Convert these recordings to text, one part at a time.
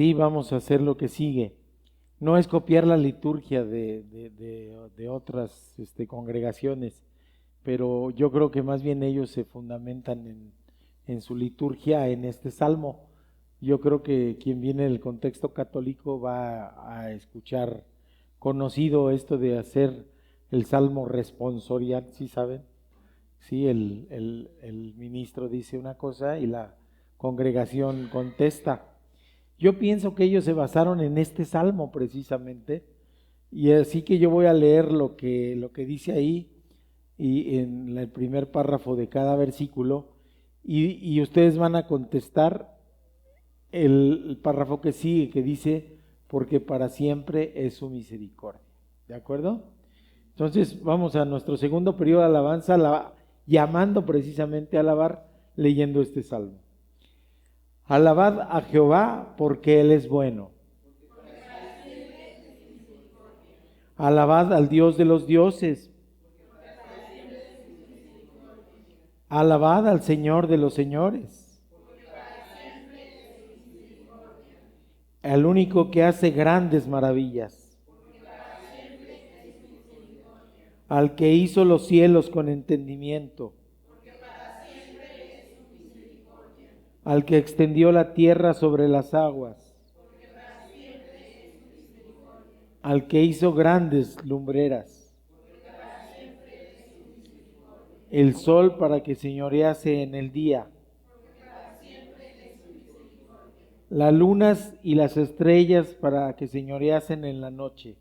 Sí, vamos a hacer lo que sigue. No es copiar la liturgia de otras congregaciones, pero yo creo que más bien ellos se fundamentan en su liturgia, en este salmo. Yo creo que quien viene del contexto católico va a escuchar conocido esto de hacer el salmo responsorial, ¿sí saben? Sí, el ministro dice una cosa y la congregación contesta. Yo pienso que ellos se basaron en este salmo precisamente, y así que yo voy a leer lo que dice ahí y en el primer párrafo de cada versículo, y ustedes van a contestar el párrafo que sigue, que dice, porque para siempre es su misericordia. ¿De acuerdo? Entonces vamos a nuestro segundo periodo de alabanza, llamando precisamente a alabar, leyendo este salmo. Alabad a Jehová porque Él es bueno. Alabad al Dios de los dioses. Alabad al Señor de los señores. Al único que hace grandes maravillas. Al que hizo los cielos con entendimiento. Al que extendió la tierra sobre las aguas. Al que hizo grandes lumbreras. El sol para que señorease en el día. Las lunas y las estrellas para que señoreasen en la noche.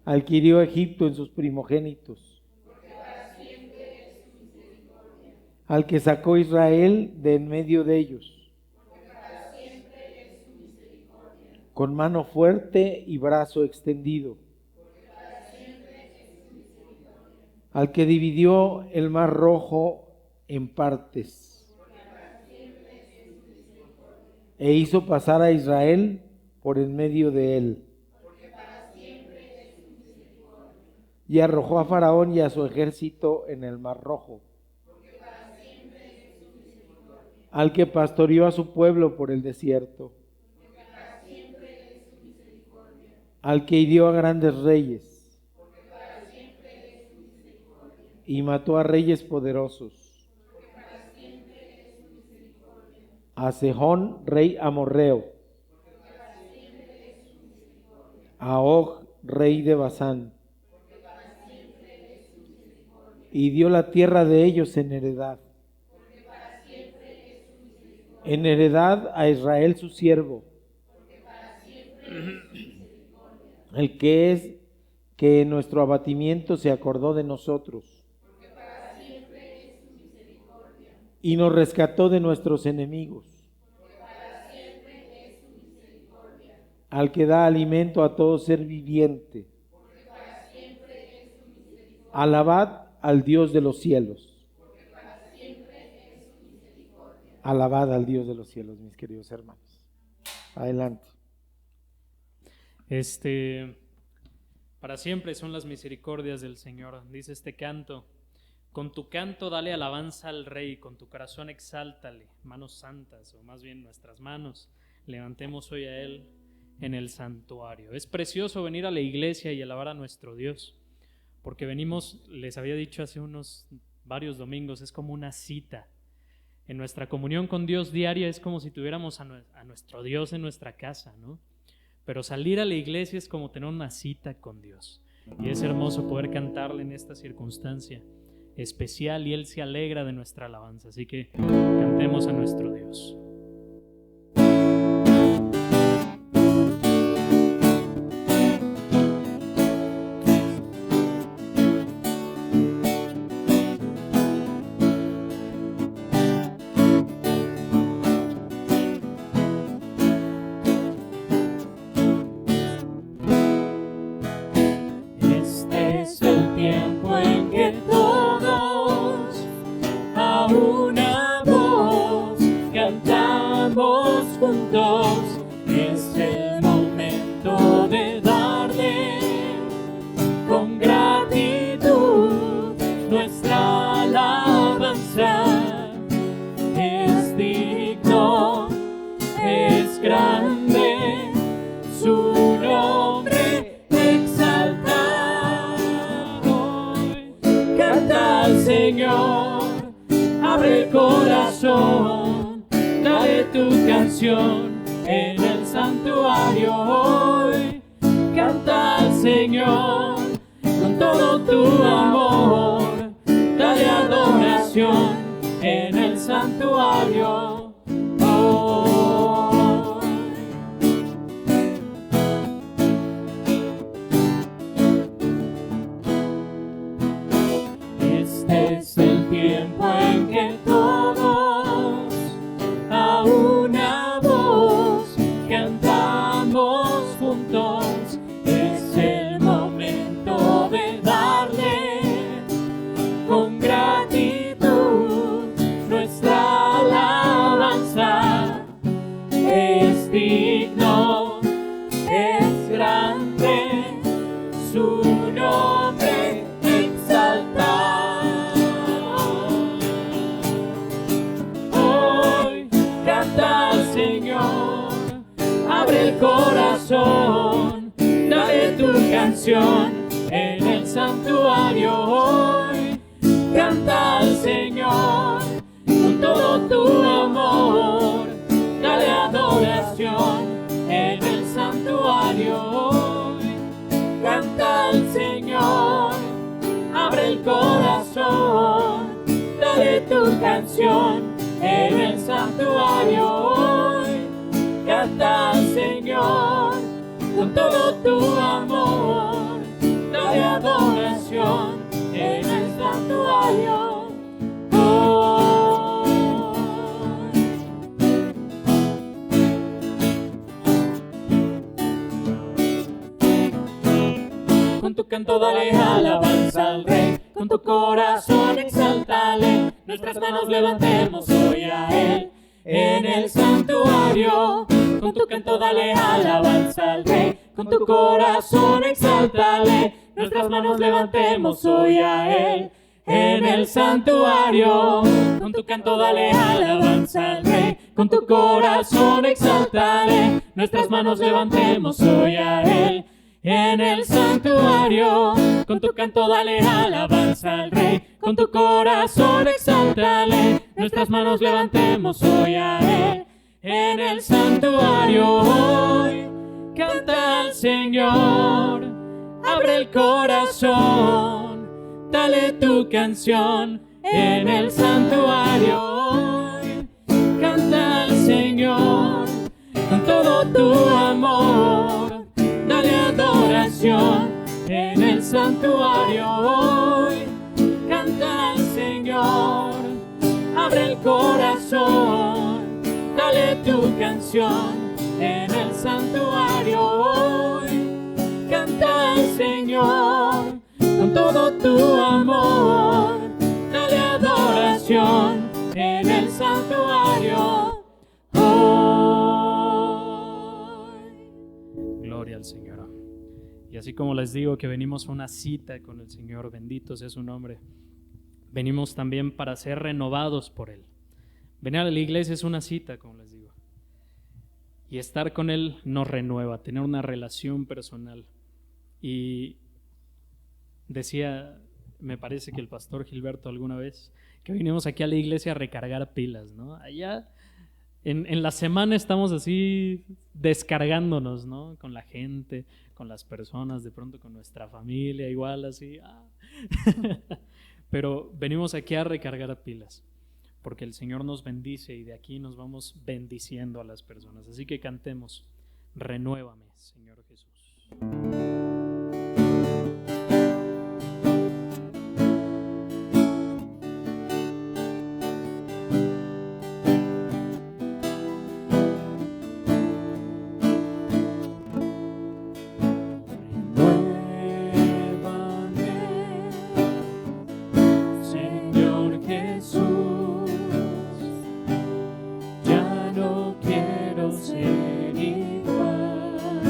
Al que hirió a Egipto en sus primogénitos. Al que sacó a Israel de en medio de ellos. Con mano fuerte y brazo extendido. Al que dividió el mar rojo en partes. E hizo pasar a Israel por en medio de él. Y arrojó a Faraón y a su ejército en el mar rojo. Al que pastoreó a su pueblo por el desierto. Al que hirió a grandes reyes. Y mató a reyes poderosos. A Sejón, rey amorreo. A Og, rey de Basán. Y dio la tierra de ellos en heredad. En heredad a Israel su siervo. El que es que en nuestro abatimiento se acordó de nosotros. Y nos rescató de nuestros enemigos. Al que da alimento a todo ser viviente. Alabad al Dios de los cielos. Alabad al Dios de los cielos, mis queridos hermanos. Adelante. Para siempre son las misericordias del Señor, dice este canto. Con tu canto dale alabanza al Rey, con tu corazón exáltale, manos santas, o más bien nuestras manos, levantemos hoy a Él en el santuario. Es precioso venir a la iglesia y alabar a nuestro Dios, porque venimos, les había dicho hace varios domingos, es como una cita. En nuestra comunión con Dios diaria es como si tuviéramos a nuestro Dios en nuestra casa, ¿no? Pero salir a la iglesia es como tener una cita con Dios. Y es hermoso poder cantarle en esta circunstancia especial y Él se alegra de nuestra alabanza. Así que cantemos a nuestro Dios. Una voz canta. corazón, dale tu canción en el santuario hoy. Canta al Señor con todo tu amor, dale adoración en el santuario hoy. Este es el tiempo en que todos a una voz cantamos juntos. Es el momento de darle con gratitud nuestra alabanza. Es digno, es grande su nombre exaltar. Hoy canta al Señor, abre el corazón, dale tu canción en el santuario hoy. Canta al Señor con todo tu amor, dale adoración en el santuario hoy. Canta al Señor, abre el corazón, dale tu canción en el santuario hoy. Canta al Señor con todo tu amor, dale adoración en el santuario hoy. Con tu canto dale alabanza al Rey, con tu corazón exáltale, nuestras manos levantemos hoy a Él en el santuario. Con tu canto dale alabanza al Rey, con tu corazón exáltale, nuestras manos levantemos hoy a Él en el santuario. Con tu canto dale alabanza al Rey, con tu corazón exáltale, nuestras manos levantemos hoy a Él en el santuario. Con tu canto dale alabanza al Rey, con tu corazón exáltale, nuestras manos levantemos hoy a Él en el santuario hoy. Canta al Señor, abre el corazón, dale tu canción en el santuario hoy. Canta al Señor con todo tu amor, dale adoración en el santuario hoy. Canta al Señor, abre el corazón, dale tu canción en el santuario hoy. Canta al Señor con todo tu amor, dale adoración en el santuario hoy. Gloria al Señor. Y así como les digo que venimos a una cita con el Señor, bendito sea su nombre, venimos también para ser renovados por Él. Venir a la iglesia es una cita, como les digo. Y estar con Él nos renueva, tener una relación personal. Y decía, me parece que el pastor Gilberto alguna vez, que vinimos aquí a la iglesia a recargar pilas, ¿no? Allá en la semana estamos así descargándonos, ¿no? Con la gente, con las personas, de pronto con nuestra familia, igual así. Pero venimos aquí a recargar pilas, porque el Señor nos bendice y de aquí nos vamos bendiciendo a las personas. Así que cantemos, renuévame, Señor Jesús. Ser igual.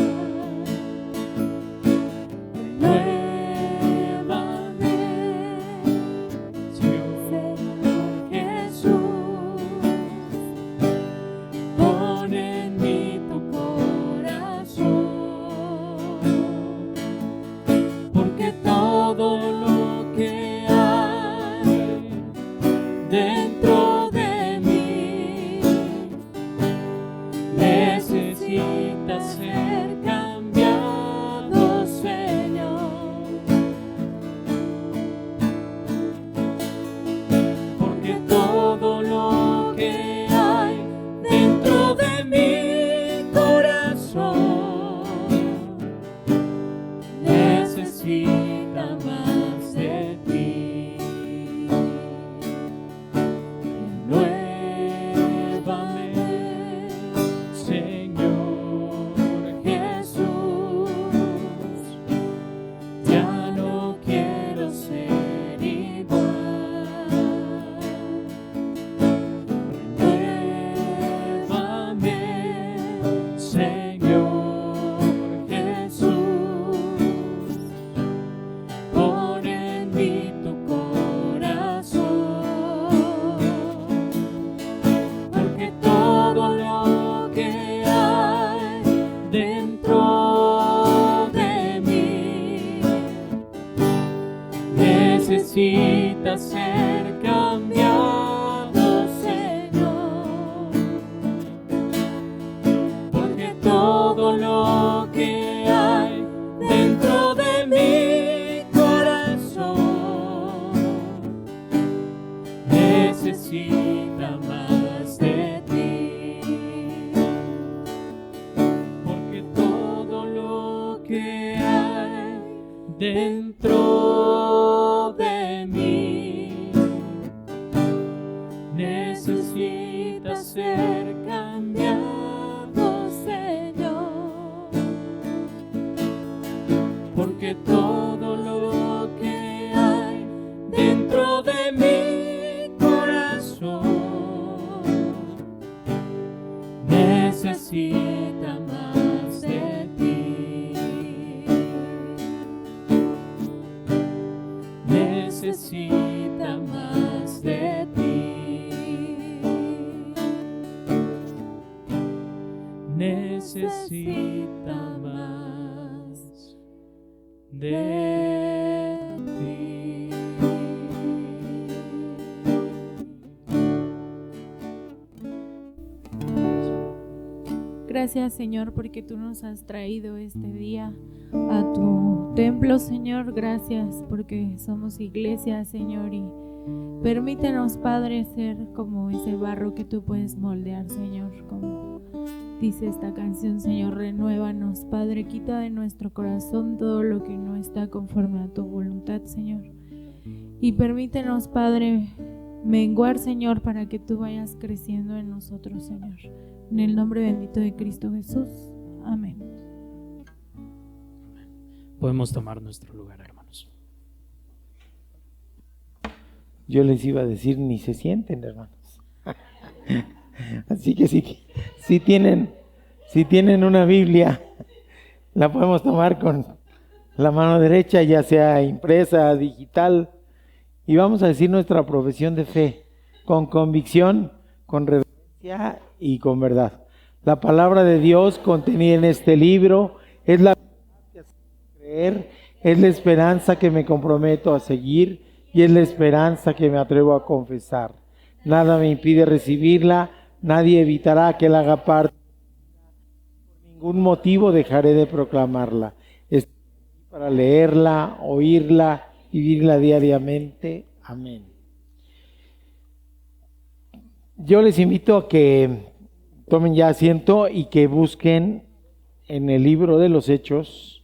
necesita ser cambiado, Señor, porque todo lo que hay dentro de mi corazón necesita más de ti, porque todo lo que hay dentro de mí necesita ser cambiado, Señor, porque todo lo que hay dentro de mi corazón necesita más de ti, necesita más de ti, necesita más de ti. Gracias, Señor, porque tú nos has traído este día a tu templo, Señor. Gracias porque somos iglesia, Señor, y permítenos, Padre, ser como ese barro que tú puedes moldear, Señor. Como dice esta canción, Señor, renuévanos, Padre, quita de nuestro corazón todo lo que no está conforme a tu voluntad, Señor. Y permítenos, Padre, menguar, Señor, para que tú vayas creciendo en nosotros, Señor. En el nombre bendito de Cristo Jesús. Amén. Podemos tomar nuestro lugar, hermanos. Yo les iba a decir, ni se sienten, hermanos. Así que si tienen una Biblia, la podemos tomar con la mano derecha, ya sea impresa, digital, y vamos a decir nuestra profesión de fe con convicción, con reverencia y con verdad. La palabra de Dios contenida en este libro es la creer, es la esperanza que me comprometo a seguir y es la esperanza que me atrevo a confesar. Nada me impide recibirla, nadie evitará que la haga parte. Por ningún motivo dejaré de proclamarla. Estoy para leerla, oírla, vivirla diariamente. Amén. Yo les invito a que tomen ya asiento y que busquen en el libro de los Hechos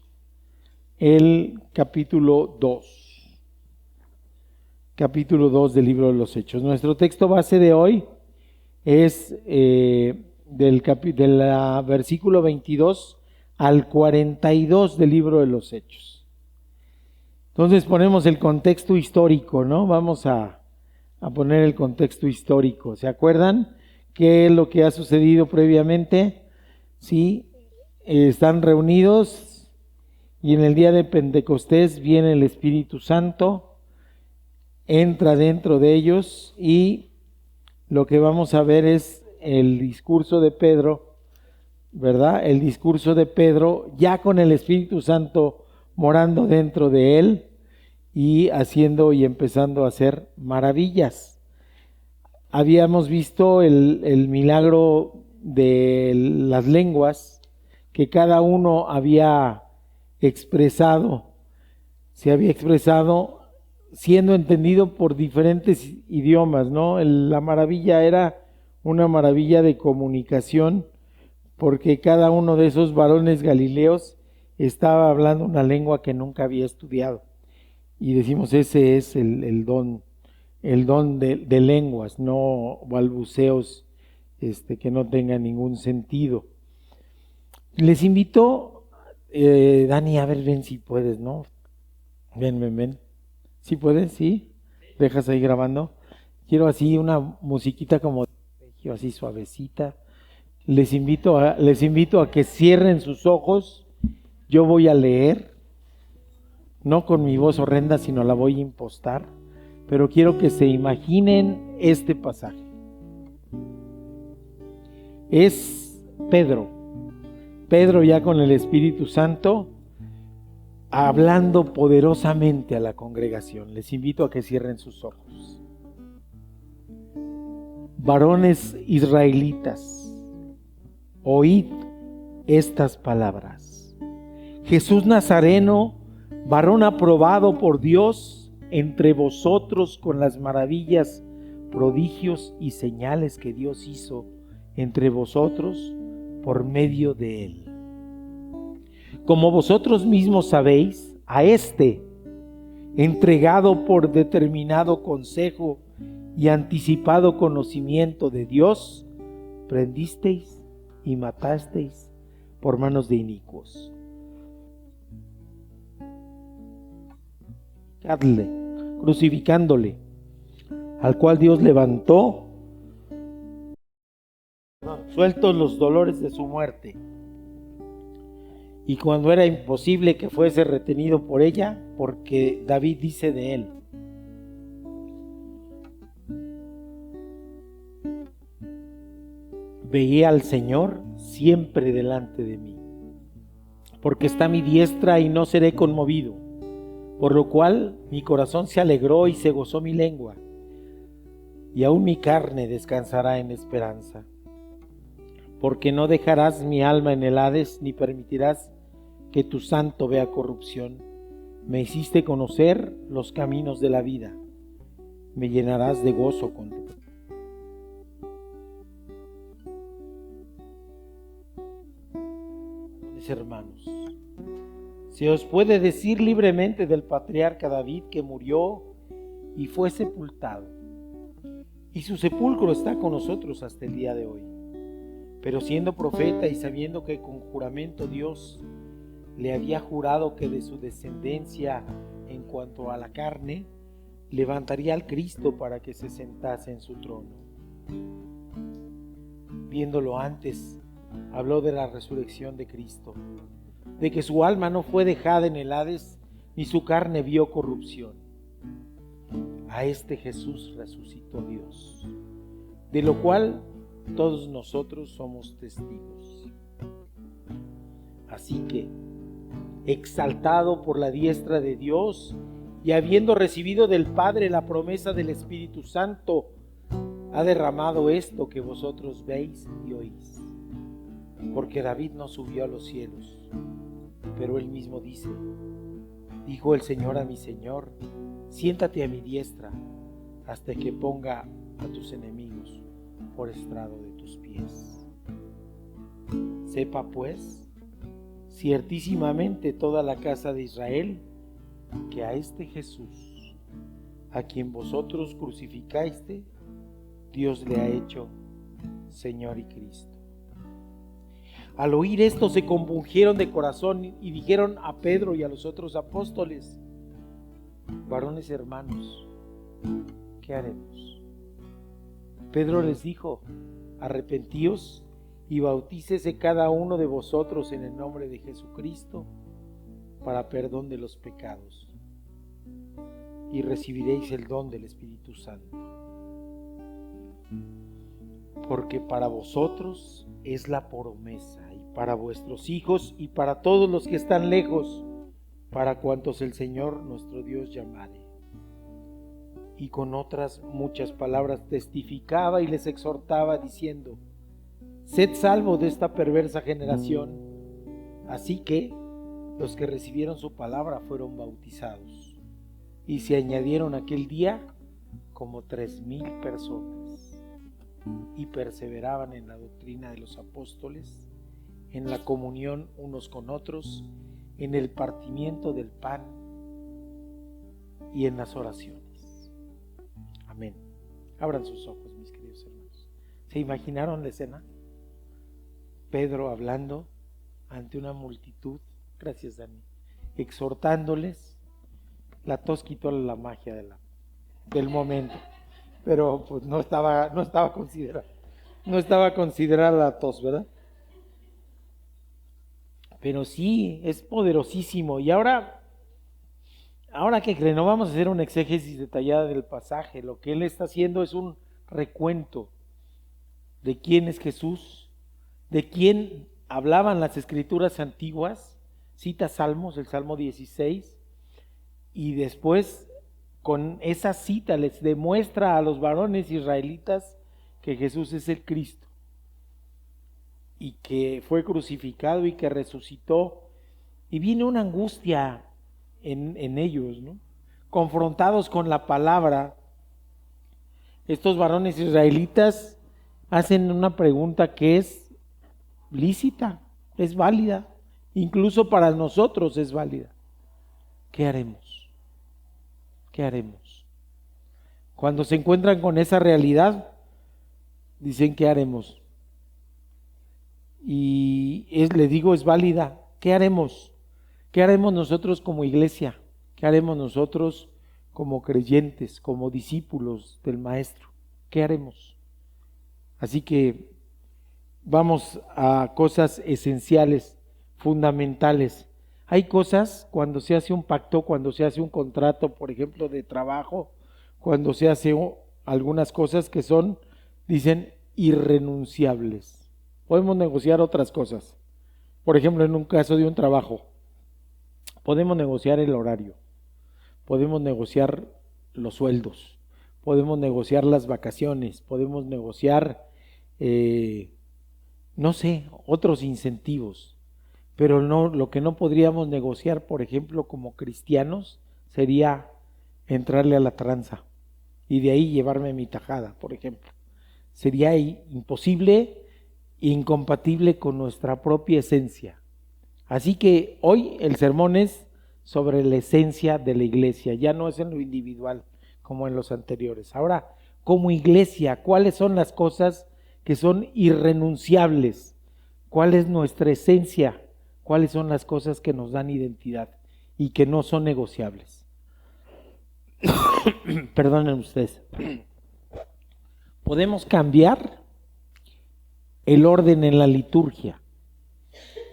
el capítulo 2. Capítulo 2 del libro de los Hechos. Nuestro texto base de hoy es del versículo 22 al 42 del libro de los Hechos. Entonces ponemos el contexto histórico, ¿no? Vamos a poner el contexto histórico. ¿Se acuerdan qué es lo que ha sucedido previamente? Sí, están reunidos y en el día de Pentecostés viene el Espíritu Santo, entra dentro de ellos y lo que vamos a ver es el discurso de Pedro, ¿verdad? El discurso de Pedro ya con el Espíritu Santo morando dentro de él y haciendo y empezando a hacer maravillas. Habíamos visto el milagro de las lenguas que cada uno había expresado, se había expresado siendo entendido por diferentes idiomas, ¿no? La maravilla era una maravilla de comunicación, porque cada uno de esos varones galileos estaba hablando una lengua que nunca había estudiado. Y decimos, ese es el don de lenguas, no balbuceos que no tengan ningún sentido. Les invito, Dani, a ver, ven si puedes, ¿no? Ven. ¿Sí puedes? ¿Sí? ¿Dejas ahí grabando? Quiero así una musiquita como así suavecita. Les invito a que cierren sus ojos. Yo voy a leer, no con mi voz horrenda, sino la voy a impostar, pero quiero que se imaginen este pasaje. Es Pedro ya con el Espíritu Santo, hablando poderosamente a la congregación. Les invito a que cierren sus ojos. Varones israelitas, oíd estas palabras. Jesús Nazareno, varón aprobado por Dios entre vosotros con las maravillas, prodigios y señales que Dios hizo entre vosotros por medio de él. Como vosotros mismos sabéis, a este, entregado por determinado consejo y anticipado conocimiento de Dios, prendisteis y matasteis por manos de inicuos. Crucificándole, al cual Dios levantó, sueltos los dolores de su muerte. Y cuando era imposible que fuese retenido por ella, porque David dice de él: veía al Señor siempre delante de mí, porque está a mi diestra y no seré conmovido. Por lo cual mi corazón se alegró y se gozó mi lengua, y aún mi carne descansará en esperanza. Porque no dejarás mi alma en el Hades, ni permitirás que tu santo vea corrupción. Me hiciste conocer los caminos de la vida, me llenarás de gozo con tu mis hermanos. Se os puede decir libremente del patriarca David, que murió y fue sepultado, y su sepulcro está con nosotros hasta el día de hoy. Pero siendo profeta y sabiendo que con juramento Dios le había jurado que de su descendencia en cuanto a la carne levantaría al Cristo para que se sentase en su trono, viéndolo antes, habló de la resurrección de Cristo, de que su alma no fue dejada en el Hades, ni su carne vio corrupción. A este Jesús resucitó Dios, de lo cual todos nosotros somos testigos. Así que, exaltado por la diestra de Dios y habiendo recibido del Padre la promesa del Espíritu Santo, ha derramado esto que vosotros veis y oís. Porque David no subió a los cielos, pero él mismo dice: dijo el Señor a mi Señor, siéntate a mi diestra hasta que ponga a tus enemigos por estrado de tus pies. Sepa pues ciertísimamente toda la casa de Israel que a este Jesús, a quien vosotros crucificaste, Dios le ha hecho Señor y Cristo. Al oír esto se compungieron de corazón y dijeron a Pedro y a los otros apóstoles: varones hermanos, ¿qué haremos? Pedro les dijo: arrepentíos y bautícese cada uno de vosotros en el nombre de Jesucristo para perdón de los pecados, y recibiréis el don del Espíritu Santo. Porque para vosotros es la promesa, y para vuestros hijos, y para todos los que están lejos, para cuantos el Señor nuestro Dios llamare. Y con otras muchas palabras testificaba y les exhortaba, diciendo: sed salvos de esta perversa generación. Así que los que recibieron su palabra fueron bautizados, y se añadieron aquel día como 3,000 personas, y perseveraban en la doctrina de los apóstoles, en la comunión unos con otros, en el partimiento del pan y en las oraciones. Amén. Abran sus ojos, mis queridos hermanos. ¿Se imaginaron la escena? Pedro hablando ante una multitud, gracias Dani, exhortándoles. La tos quitó la magia del momento, pero pues no estaba considerada la tos, ¿verdad? Pero sí, es poderosísimo. Y ahora que creen, no vamos a hacer una exégesis detallada del pasaje. Lo que él está haciendo es un recuento de quién es Jesús, de quién hablaban las escrituras antiguas, cita Salmos, el Salmo 16, y después con esa cita les demuestra a los varones israelitas que Jesús es el Cristo y que fue crucificado y que resucitó, y viene una angustia en ellos, ¿no? Confrontados con la palabra, estos varones israelitas hacen una pregunta que es lícita, es válida, incluso para nosotros es válida. ¿Qué haremos? ¿Qué haremos? Cuando se encuentran con esa realidad, dicen, ¿qué haremos? Y les digo, es válida. ¿Qué haremos? ¿Qué haremos nosotros como iglesia? ¿Qué haremos nosotros como creyentes, como discípulos del Maestro? ¿Qué haremos? Así que vamos a cosas esenciales, fundamentales. Hay cosas cuando se hace un pacto, cuando se hace un contrato, por ejemplo, de trabajo, cuando se hace algunas cosas que son, dicen, irrenunciables. Podemos negociar otras cosas. Por ejemplo, en un caso de un trabajo, podemos negociar el horario, podemos negociar los sueldos, podemos negociar las vacaciones, podemos negociar, no sé, otros incentivos, pero no, lo que no podríamos negociar, por ejemplo, como cristianos, sería entrarle a la tranza y de ahí llevarme mi tajada, por ejemplo. Sería imposible, incompatible con nuestra propia esencia. Así que hoy el sermón es sobre la esencia de la iglesia, ya no es en lo individual como en los anteriores. Ahora, como iglesia, ¿cuáles son las cosas que son irrenunciables? ¿Cuál es nuestra esencia? ¿Cuáles son las cosas que nos dan identidad y que no son negociables? Perdonen ustedes. Podemos cambiar el orden en la liturgia,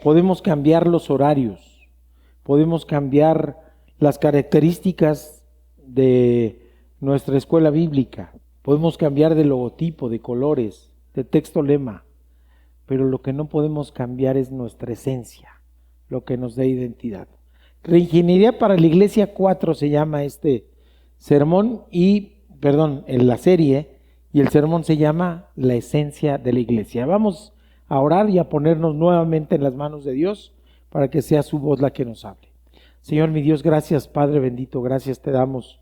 podemos cambiar los horarios, podemos cambiar las características de nuestra escuela bíblica, podemos cambiar de logotipo, de colores, de texto lema, pero lo que no podemos cambiar es nuestra esencia, lo que nos da identidad. Reingeniería para la Iglesia 4 se llama este sermón en la serie, y el sermón se llama La esencia de la iglesia. Vamos a orar y a ponernos nuevamente en las manos de Dios para que sea su voz la que nos hable. Señor mi Dios, gracias Padre bendito, gracias te damos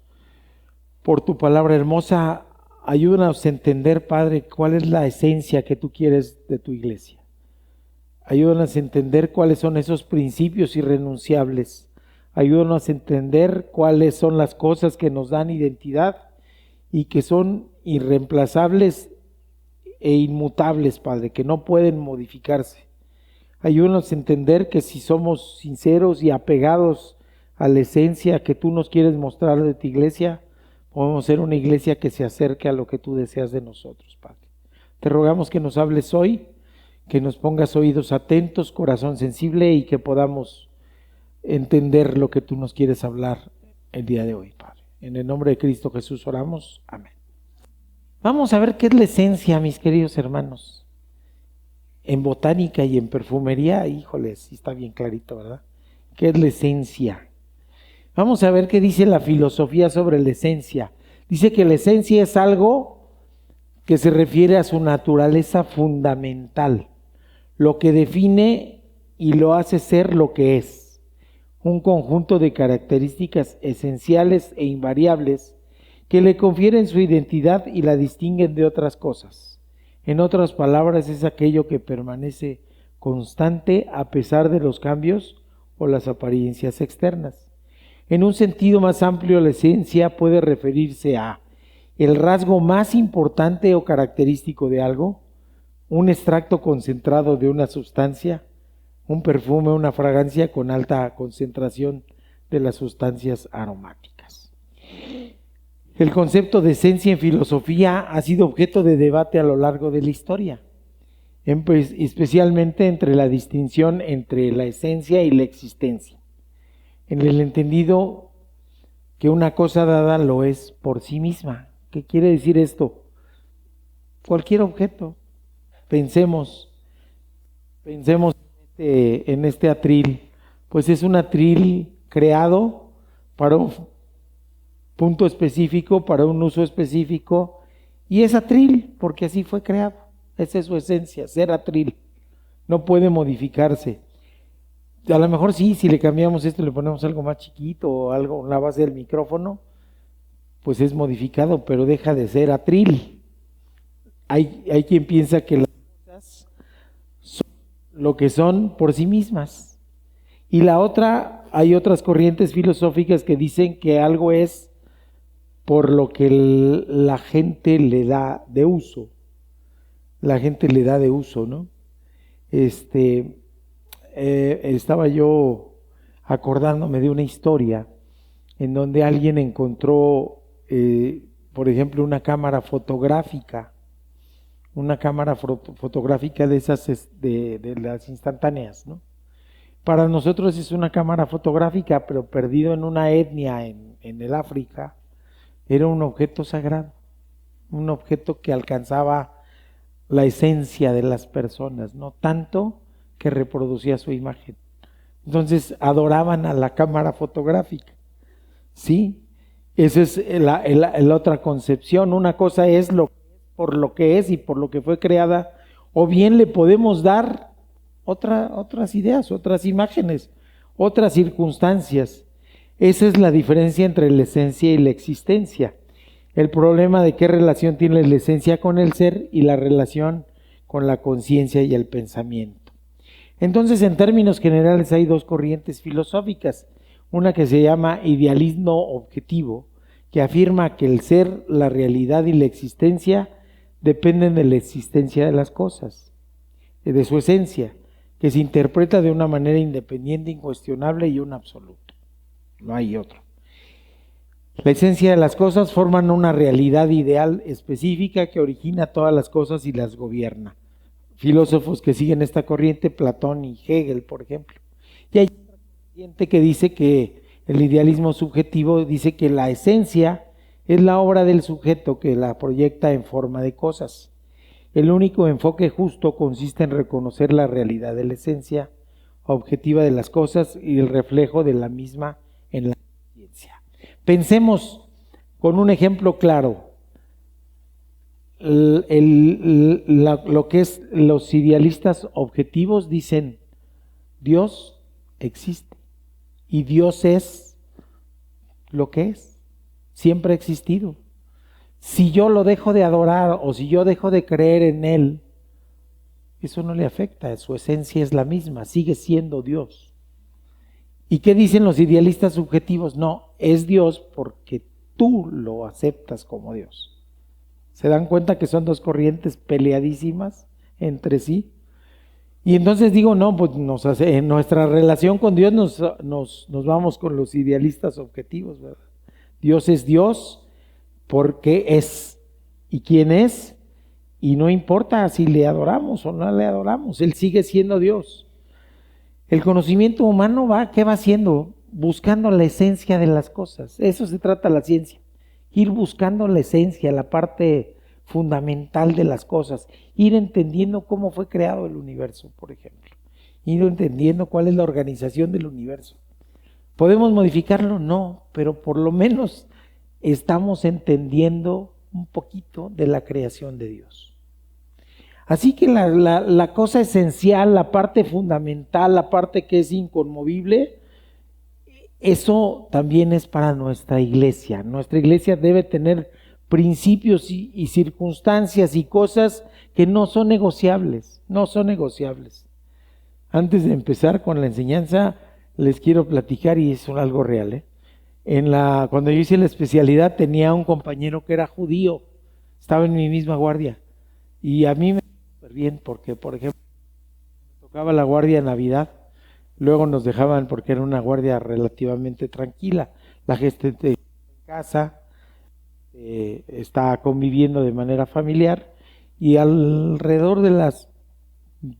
por tu palabra hermosa. Ayúdanos a entender, Padre, cuál es la esencia que tú quieres de tu iglesia. Ayúdanos a entender cuáles son esos principios irrenunciables. Ayúdanos a entender cuáles son las cosas que nos dan identidad y que son irreemplazables e inmutables, Padre, que no pueden modificarse. Ayúdanos a entender que si somos sinceros y apegados a la esencia que tú nos quieres mostrar de tu iglesia, podemos ser una iglesia que se acerque a lo que tú deseas de nosotros, Padre. Te rogamos que nos hables hoy, que nos pongas oídos atentos, corazón sensible y que podamos entender lo que tú nos quieres hablar el día de hoy, Padre. En el nombre de Cristo Jesús oramos. Amén. Vamos a ver qué es la esencia, mis queridos hermanos. En botánica y en perfumería, híjole, sí está bien clarito, ¿verdad? ¿Qué es la esencia? Vamos a ver qué dice la filosofía sobre la esencia. Dice que la esencia es algo que se refiere a su naturaleza fundamental, lo que define y lo hace ser lo que es. Un conjunto de características esenciales e invariables que le confieren su identidad y la distinguen de otras cosas. En otras palabras, es aquello que permanece constante a pesar de los cambios o las apariencias externas. En un sentido más amplio, la esencia puede referirse a el rasgo más importante o característico de algo, un extracto concentrado de una sustancia, un perfume, una fragancia con alta concentración de las sustancias aromáticas. El concepto de esencia en filosofía ha sido objeto de debate a lo largo de la historia, especialmente entre la distinción entre la esencia y la existencia. En el entendido que una cosa dada lo es por sí misma. ¿Qué quiere decir esto? Cualquier objeto. Pensemos en este atril pues es un atril creado para un punto específico, para un uso específico, y es atril porque así fue creado. Esa es su esencia, ser atril. No puede modificarse. A lo mejor sí, si le cambiamos esto, le ponemos algo más chiquito o algo en la base del micrófono, pues es modificado, pero deja de ser atril. Hay quien piensa que las cosas son lo que son por sí mismas. Y la otra, hay otras corrientes filosóficas que dicen que algo es por lo que la gente le da de uso. La gente le da de uso, ¿no? Estaba yo acordándome de una historia en donde alguien encontró, por ejemplo, una cámara fotográfica de esas de las instantáneas, ¿no? Para nosotros es una cámara fotográfica, pero perdido en una etnia en el África, era un objeto sagrado, un objeto que alcanzaba la esencia de las personas, ¿no? Tanto que reproducía su imagen. Entonces adoraban a la cámara fotográfica, ¿sí? Esa es la otra concepción. Una cosa es por lo que es y por lo que fue creada, o bien le podemos dar otras ideas, otras imágenes, otras circunstancias. Esa es la diferencia entre la esencia y la existencia. El problema de qué relación tiene la esencia con el ser y la relación con la conciencia y el pensamiento. Entonces, en términos generales, hay dos corrientes filosóficas. Una que se llama idealismo objetivo, que afirma que el ser, la realidad y la existencia dependen de la existencia de las cosas, de su esencia, que se interpreta de una manera independiente, incuestionable y un absoluto. No hay otro. La esencia de las cosas forman una realidad ideal específica que origina todas las cosas y las gobierna. Filósofos que siguen esta corriente, Platón y Hegel, por ejemplo. Y hay otra corriente que dice que el idealismo subjetivo dice que la esencia es la obra del sujeto que la proyecta en forma de cosas. El único enfoque justo consiste en reconocer la realidad de la esencia objetiva de las cosas y el reflejo de la misma en la conciencia. Pensemos con un ejemplo claro. Lo que es los idealistas objetivos dicen, Dios existe y Dios es lo que es, siempre ha existido. Si yo lo dejo de adorar o si yo dejo de creer en Él, eso no le afecta, su esencia es la misma, sigue siendo Dios. ¿Y qué dicen los idealistas subjetivos? No, es Dios porque tú lo aceptas como Dios. ¿Se dan cuenta que son dos corrientes peleadísimas entre sí? Y entonces digo, no, pues en nuestra relación con Dios nos vamos con los idealistas objetivos, ¿verdad? Dios es Dios porque es. ¿Y quién es? Y no importa si le adoramos o no le adoramos, Él sigue siendo Dios. El conocimiento humano ¿qué va haciendo? Buscando la esencia de las cosas. Eso se trata la ciencia. Ir buscando la esencia, la parte fundamental de las cosas. Ir entendiendo cómo fue creado el universo, por ejemplo. Ir entendiendo cuál es la organización del universo. ¿Podemos modificarlo? No, pero por lo menos estamos entendiendo un poquito de la creación de Dios. Así que la cosa esencial, la parte fundamental, la parte que es inconmovible, eso también es para nuestra iglesia. Nuestra iglesia debe tener principios y circunstancias y cosas que no son negociables, no son negociables. Antes de empezar con la enseñanza, les quiero platicar, y es algo real, cuando yo hice la especialidad tenía un compañero que era judío, estaba en mi misma guardia, y a mí me bien porque, por ejemplo, tocaba la guardia en Navidad, luego nos dejaban porque era una guardia relativamente tranquila, la gente en casa está conviviendo de manera familiar, y alrededor de las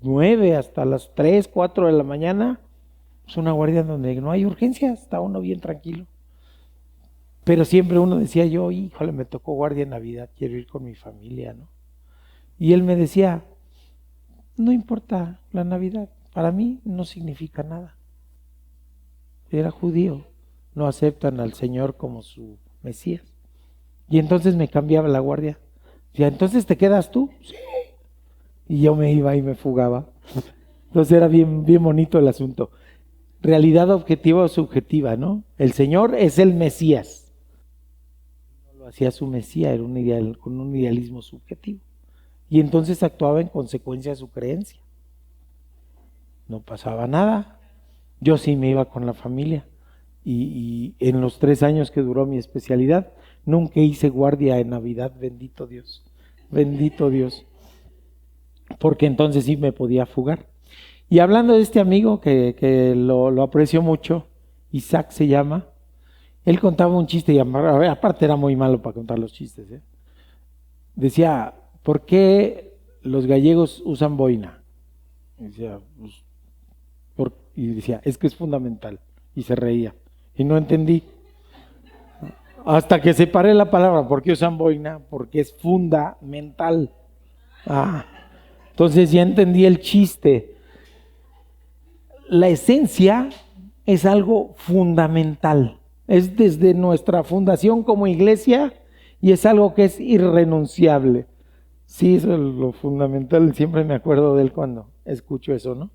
9 hasta las 3, 4 de la mañana es una guardia donde no hay urgencias, está uno bien tranquilo, pero siempre uno decía yo, híjole, me tocó guardia en Navidad, quiero ir con mi familia, ¿no? Y él me decía, no importa la Navidad, para mí no significa nada. era judío, no aceptan al Señor como su Mesías. Y entonces me cambiaba la guardia. Decía, ¿entonces te quedas tú? Sí. Y yo me iba y me fugaba. Entonces era bien bonito el asunto. Realidad objetiva o subjetiva, ¿no? El Señor es el Mesías. No lo hacía su Mesías, era un ideal, con un idealismo subjetivo. Y entonces actuaba en consecuencia de su creencia. No pasaba nada. Yo sí me iba con la familia. Y en los 3 años que duró mi especialidad, nunca hice guardia en Navidad, bendito Dios. Bendito Dios. Porque entonces sí me podía fugar. Y hablando de este amigo que lo aprecio mucho, Isaac se llama, él contaba un chiste, y aparte era muy malo para contar los chistes, ¿eh? Decía, ¿por qué los gallegos usan boina? Y decía, es que es fundamental. Y se reía. Y no entendí. Hasta que separé la palabra, ¿por qué usan boina? Porque es fundamental. Entonces ya entendí el chiste. La esencia es algo fundamental. Es desde nuestra fundación como iglesia y es algo que es irrenunciable. Sí, eso es lo fundamental. Siempre me acuerdo de él cuando escucho eso, ¿no?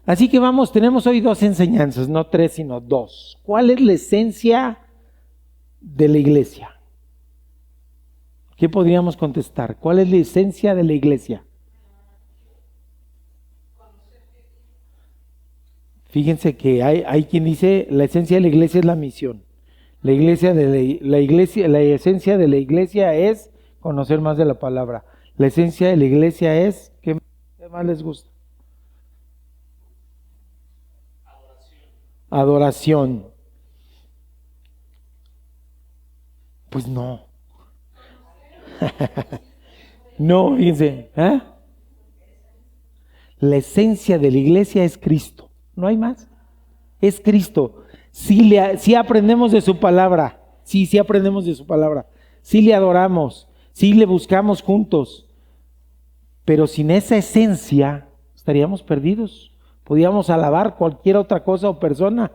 Así que tenemos hoy 2 enseñanzas, no 3, sino 2. ¿Cuál es la esencia de la iglesia? ¿Qué podríamos contestar? ¿Cuál es la esencia de la iglesia? Fíjense que hay quien dice la esencia de la iglesia es la misión. La esencia de la iglesia es conocer más de la palabra. La esencia de la iglesia es ¿qué más les gusta? Adoración. Pues no. No, fíjense. La esencia de la iglesia es Cristo. No hay más. Es Cristo. Si aprendemos de su palabra. Sí aprendemos de su palabra. Sí le adoramos. Sí le buscamos juntos. Pero sin esa esencia estaríamos perdidos. Podíamos alabar cualquier otra cosa o persona.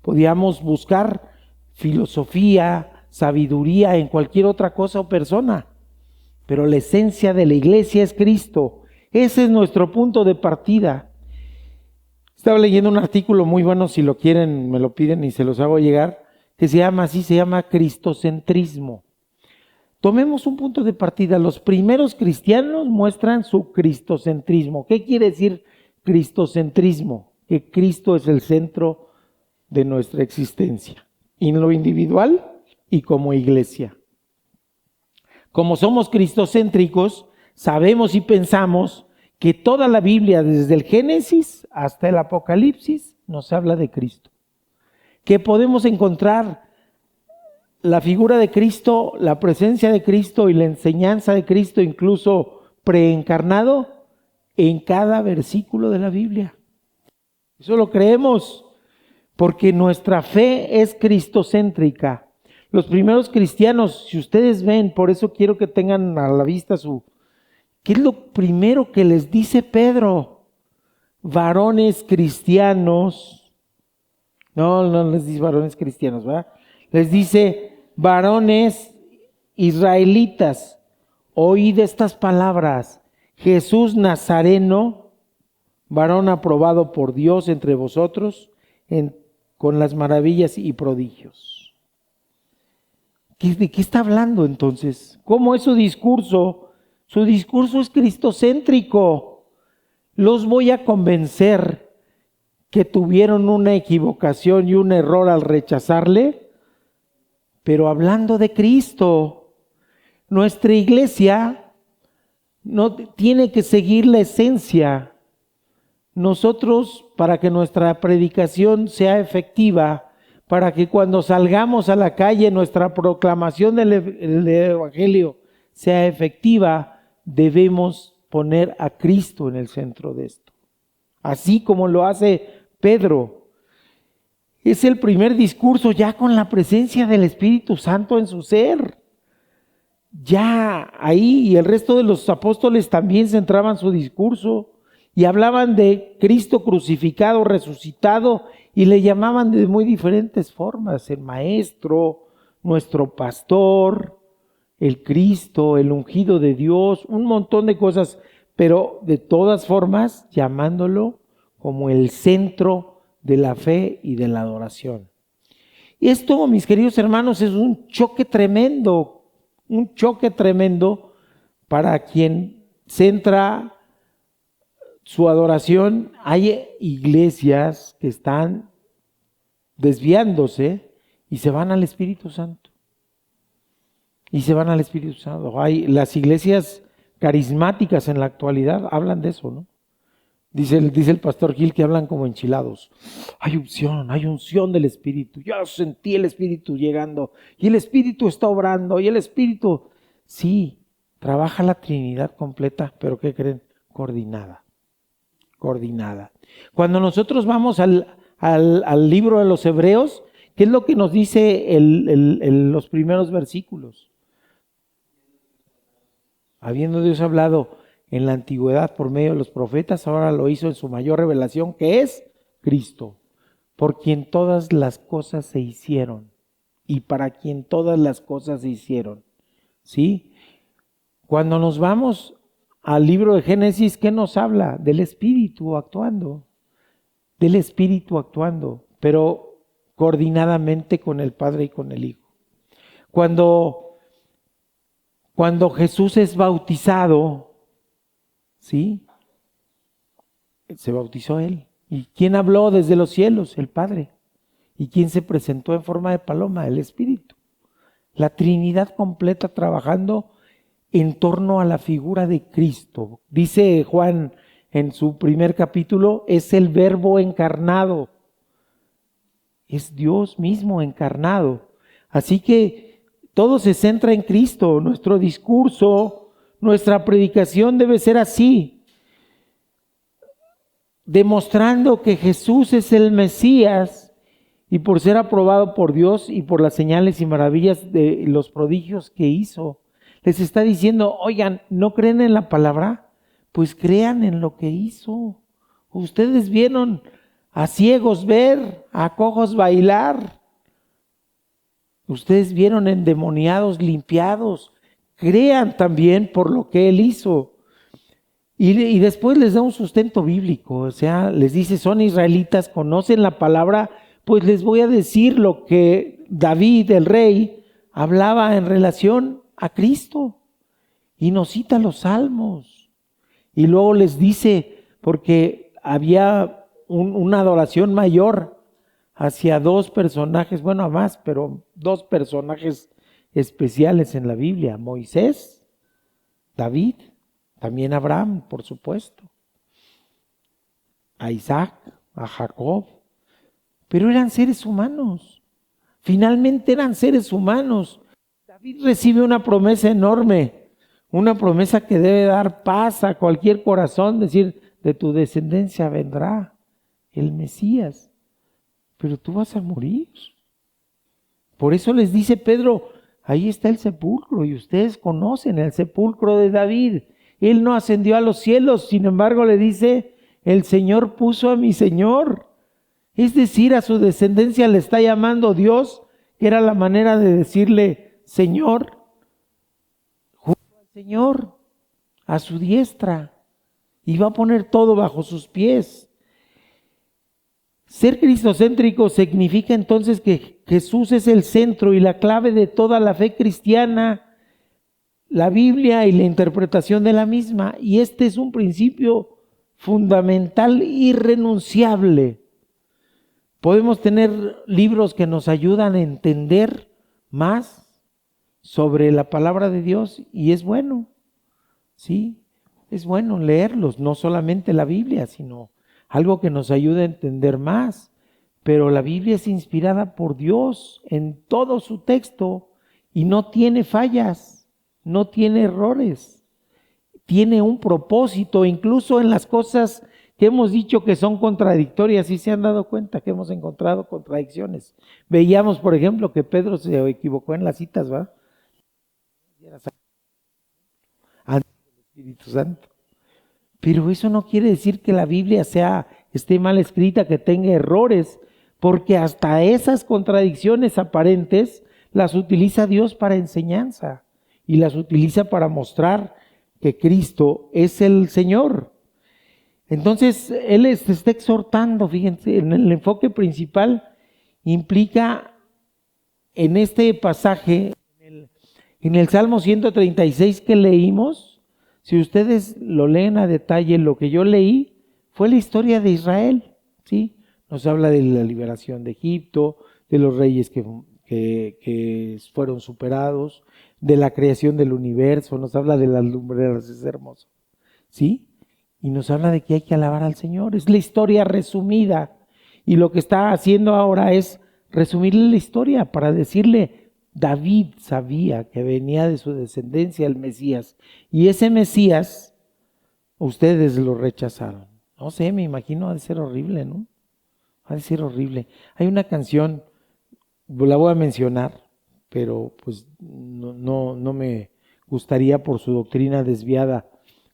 Podíamos buscar filosofía, sabiduría en cualquier otra cosa o persona. Pero la esencia de la iglesia es Cristo. Ese es nuestro punto de partida. Estaba leyendo un artículo muy bueno, si lo quieren me lo piden y se los hago llegar, que se llama cristocentrismo. Tomemos un punto de partida. Los primeros cristianos muestran su cristocentrismo. ¿Qué quiere decir cristocentrismo? Que Cristo es el centro de nuestra existencia, en lo individual y como iglesia. Como somos cristocéntricos, sabemos y pensamos que toda la Biblia, desde el Génesis hasta el Apocalipsis, nos habla de Cristo. Que podemos encontrar la figura de Cristo, la presencia de Cristo y la enseñanza de Cristo, incluso preencarnado, en cada versículo de la Biblia. Eso lo creemos porque nuestra fe es cristocéntrica. Los primeros cristianos, si ustedes ven, por eso quiero que tengan a la vista ¿qué es lo primero que les dice Pedro? Varones cristianos. No les dice varones cristianos, ¿verdad? Les dice varones israelitas. Oíd estas palabras. Jesús Nazareno, varón aprobado por Dios entre vosotros, con las maravillas y prodigios. ¿De qué está hablando entonces? ¿Cómo es su discurso? Su discurso es cristocéntrico. Los voy a convencer que tuvieron una equivocación y un error al rechazarle, pero hablando de Cristo. Nuestra iglesia no tiene que seguir la esencia. Nosotros, para que nuestra predicación sea efectiva, para que cuando salgamos a la calle nuestra proclamación del Evangelio sea efectiva, debemos poner a Cristo en el centro de esto. Así como lo hace Pedro. Es el primer discurso ya con la presencia del Espíritu Santo en su ser. Ya ahí, y el resto de los apóstoles también centraban su discurso y hablaban de Cristo crucificado, resucitado y le llamaban de muy diferentes formas: el maestro, nuestro pastor, el Cristo, el ungido de Dios, un montón de cosas, pero de todas formas llamándolo como el centro de la fe y de la adoración. Y esto, mis queridos hermanos, es un choque tremendo para quien centra su adoración. Hay iglesias que están desviándose y se van al Espíritu Santo. Hay las iglesias carismáticas en la actualidad hablan de eso, ¿no? Dice el pastor Gil que hablan como enchilados. Hay unción del Espíritu. Yo sentí el Espíritu llegando y el Espíritu está obrando y el Espíritu, sí, trabaja la Trinidad completa, pero ¿qué creen? Coordinada. Cuando nosotros vamos al libro de los Hebreos, ¿qué es lo que nos dice los primeros versículos? Habiendo Dios hablado en la antigüedad por medio de los profetas, ahora lo hizo en su mayor revelación, que es Cristo, por quien todas las cosas se hicieron y para quien todas las cosas se hicieron. ¿Sí? Cuando nos vamos al libro de Génesis, ¿qué nos habla? Del Espíritu actuando, pero coordinadamente con el Padre y con el Hijo. Cuando Jesús es bautizado, ¿sí? Se bautizó Él. ¿Y quién habló desde los cielos? El Padre. ¿Y quién se presentó en forma de paloma? El Espíritu. La Trinidad completa trabajando en torno a la figura de Cristo. Dice Juan en su primer capítulo, es el Verbo encarnado. Es Dios mismo encarnado. Así que todo se centra en Cristo. Nuestro discurso, nuestra predicación debe ser así, demostrando que Jesús es el Mesías, y por ser aprobado por Dios y por las señales y maravillas de los prodigios que hizo, les está diciendo: oigan, ¿no creen en la palabra? Pues crean en lo que hizo. Ustedes vieron a ciegos ver, a cojos bailar. Ustedes vieron endemoniados limpiados. Crean también por lo que Él hizo. Y después les da un sustento bíblico. O sea, les dice: son israelitas, conocen la palabra, pues les voy a decir lo que David, el rey, hablaba en relación a Cristo. Y nos cita los salmos. Y luego les dice, porque había una adoración mayor hacia dos personajes, bueno, a más, pero dos personajes especiales en la Biblia: Moisés, David, también Abraham, por supuesto, a Isaac, a Jacob, pero eran seres humanos. Finalmente eran seres humanos. David recibe una promesa enorme, una promesa que debe dar paz a cualquier corazón, decir: de tu descendencia vendrá el Mesías, pero tú vas a morir. Por eso les dice Pedro: ahí está el sepulcro, y ustedes conocen el sepulcro de David. Él no ascendió a los cielos, sin embargo le dice: el Señor puso a mi Señor. Es decir, a su descendencia le está llamando Dios, que era la manera de decirle Señor, junto al Señor, a su diestra, y va a poner todo bajo sus pies. Ser cristocéntrico significa entonces que Jesús es el centro y la clave de toda la fe cristiana, la Biblia y la interpretación de la misma. Y este es un principio fundamental, irrenunciable. Podemos tener libros que nos ayudan a entender más sobre la palabra de Dios, y es bueno, sí, es bueno leerlos, no solamente la Biblia, sino algo que nos ayude a entender más. Pero la Biblia es inspirada por Dios en todo su texto y no tiene fallas, no tiene errores, tiene un propósito, incluso en las cosas que hemos dicho que son contradictorias. ¿Sí se han dado cuenta que hemos encontrado contradicciones? Veíamos, por ejemplo, que Pedro se equivocó en las citas, ¿va? Antes del Espíritu Santo. Pero eso no quiere decir que la Biblia esté mal escrita, que tenga errores, porque hasta esas contradicciones aparentes las utiliza Dios para enseñanza y las utiliza para mostrar que Cristo es el Señor. Entonces, Él les está exhortando, fíjense, en el enfoque principal implica en este pasaje, en el Salmo 136 que leímos, si ustedes lo leen a detalle, lo que yo leí fue la historia de Israel, ¿sí? Nos habla de la liberación de Egipto, de los reyes que fueron superados, de la creación del universo, nos habla de las lumbreras, es hermoso, ¿sí? Y nos habla de que hay que alabar al Señor. Es la historia resumida. Y lo que está haciendo ahora es resumirle la historia para decirle, David sabía que venía de su descendencia el Mesías. Y ese Mesías, ustedes lo rechazaron. No sé, me imagino, ha de ser horrible, ¿no? Ha de ser horrible. Hay una canción, la voy a mencionar, pero pues no me gustaría por su doctrina desviada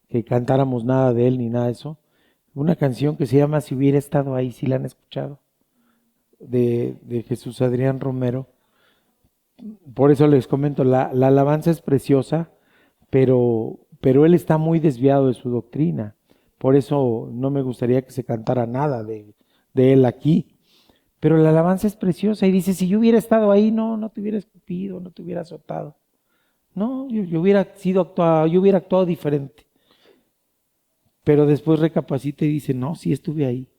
que cantáramos nada de él ni nada de eso. Una canción que se llama Si hubiera estado ahí, ¿sí la han escuchado? De Jesús Adrián Romero. Por eso les comento, la alabanza es preciosa, pero él está muy desviado de su doctrina. Por eso no me gustaría que se cantara nada de él aquí. Pero la alabanza es preciosa y dice, si yo hubiera estado ahí, no te hubiera escupido, no te hubiera azotado. No, yo hubiera actuado diferente. Pero después recapacita y dice, no, sí estuve ahí.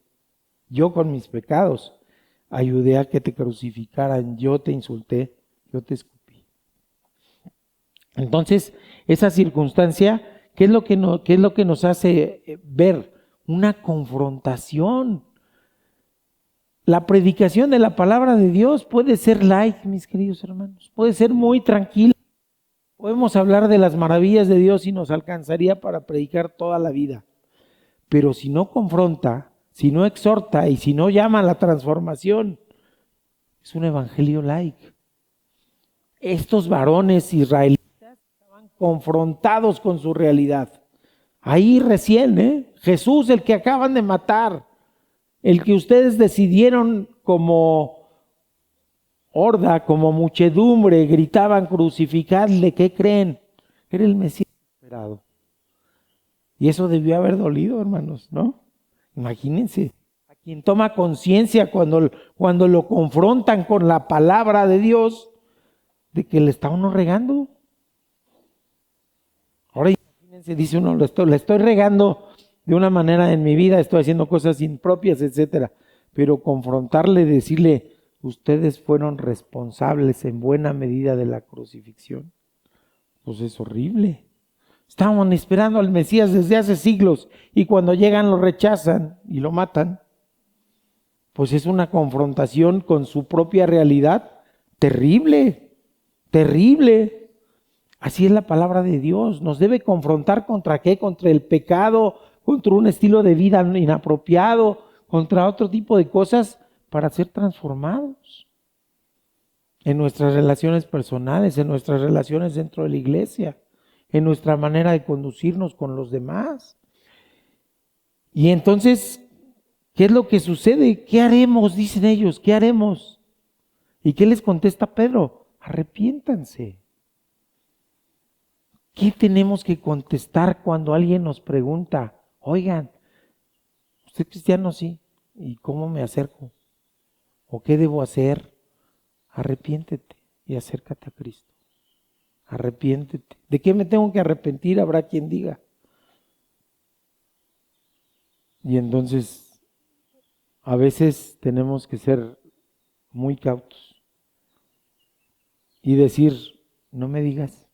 Yo con mis pecados ayudé a que te crucificaran, yo te insulté, yo te escupí. Entonces, esa circunstancia, ¿qué es lo que nos hace ver? Una confrontación. La predicación de la palabra de Dios puede ser light, mis queridos hermanos, puede ser muy tranquila. Podemos hablar de las maravillas de Dios y nos alcanzaría para predicar toda la vida. Pero si no confronta, si no exhorta y si no llama a la transformación, es un evangelio light. Estos varones israelitas estaban confrontados con su realidad. Ahí recién, Jesús, el que acaban de matar, el que ustedes decidieron como horda, como muchedumbre, gritaban crucificadle, ¿qué creen? Era el Mesías esperado. Y eso debió haber dolido, hermanos, ¿no? Imagínense, a quien toma conciencia cuando lo confrontan con la palabra de Dios, de que le está uno regando. Ahora imagínense, dice uno, le estoy regando de una manera en mi vida, estoy haciendo cosas impropias, etcétera. Pero confrontarle, decirle, ustedes fueron responsables en buena medida de la crucifixión, pues es horrible. Estaban esperando al Mesías desde hace siglos y cuando llegan lo rechazan y lo matan. Pues es una confrontación con su propia realidad terrible, terrible. Así es la palabra de Dios. Nos debe confrontar contra ¿qué? Contra el pecado, contra un estilo de vida inapropiado, contra otro tipo de cosas para ser transformados en nuestras relaciones personales, en nuestras relaciones dentro de la iglesia, en nuestra manera de conducirnos con los demás. Y entonces, ¿qué es lo que sucede? ¿Qué haremos? Dicen ellos, ¿qué haremos? ¿Y qué les contesta Pedro? Arrepiéntanse. ¿Qué tenemos que contestar cuando alguien nos pregunta, oigan, ¿usted es cristiano? Sí. ¿Y cómo me acerco? ¿O qué debo hacer? Arrepiéntete y acércate a Cristo. Arrepiéntete. ¿De qué me tengo que arrepentir? Habrá quien diga. Y entonces, a veces tenemos que ser muy cautos y decir, no me digas.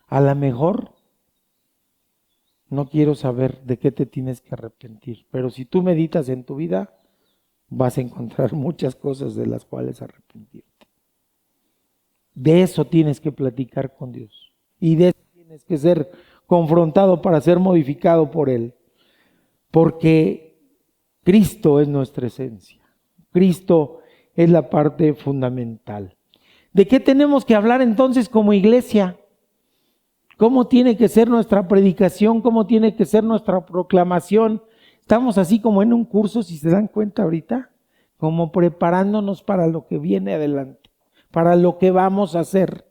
A lo mejor no quiero saber de qué te tienes que arrepentir, pero si tú meditas en tu vida, vas a encontrar muchas cosas de las cuales arrepentirte. De eso tienes que platicar con Dios y de eso tienes que ser confrontado para ser modificado por Él, porque Cristo es nuestra esencia. Cristo es la parte fundamental. ¿De qué tenemos que hablar entonces como iglesia? ¿Cómo tiene que ser nuestra predicación? ¿Cómo tiene que ser nuestra proclamación? Estamos así como en un curso, si se dan cuenta ahorita, como preparándonos para lo que viene adelante, para lo que vamos a hacer.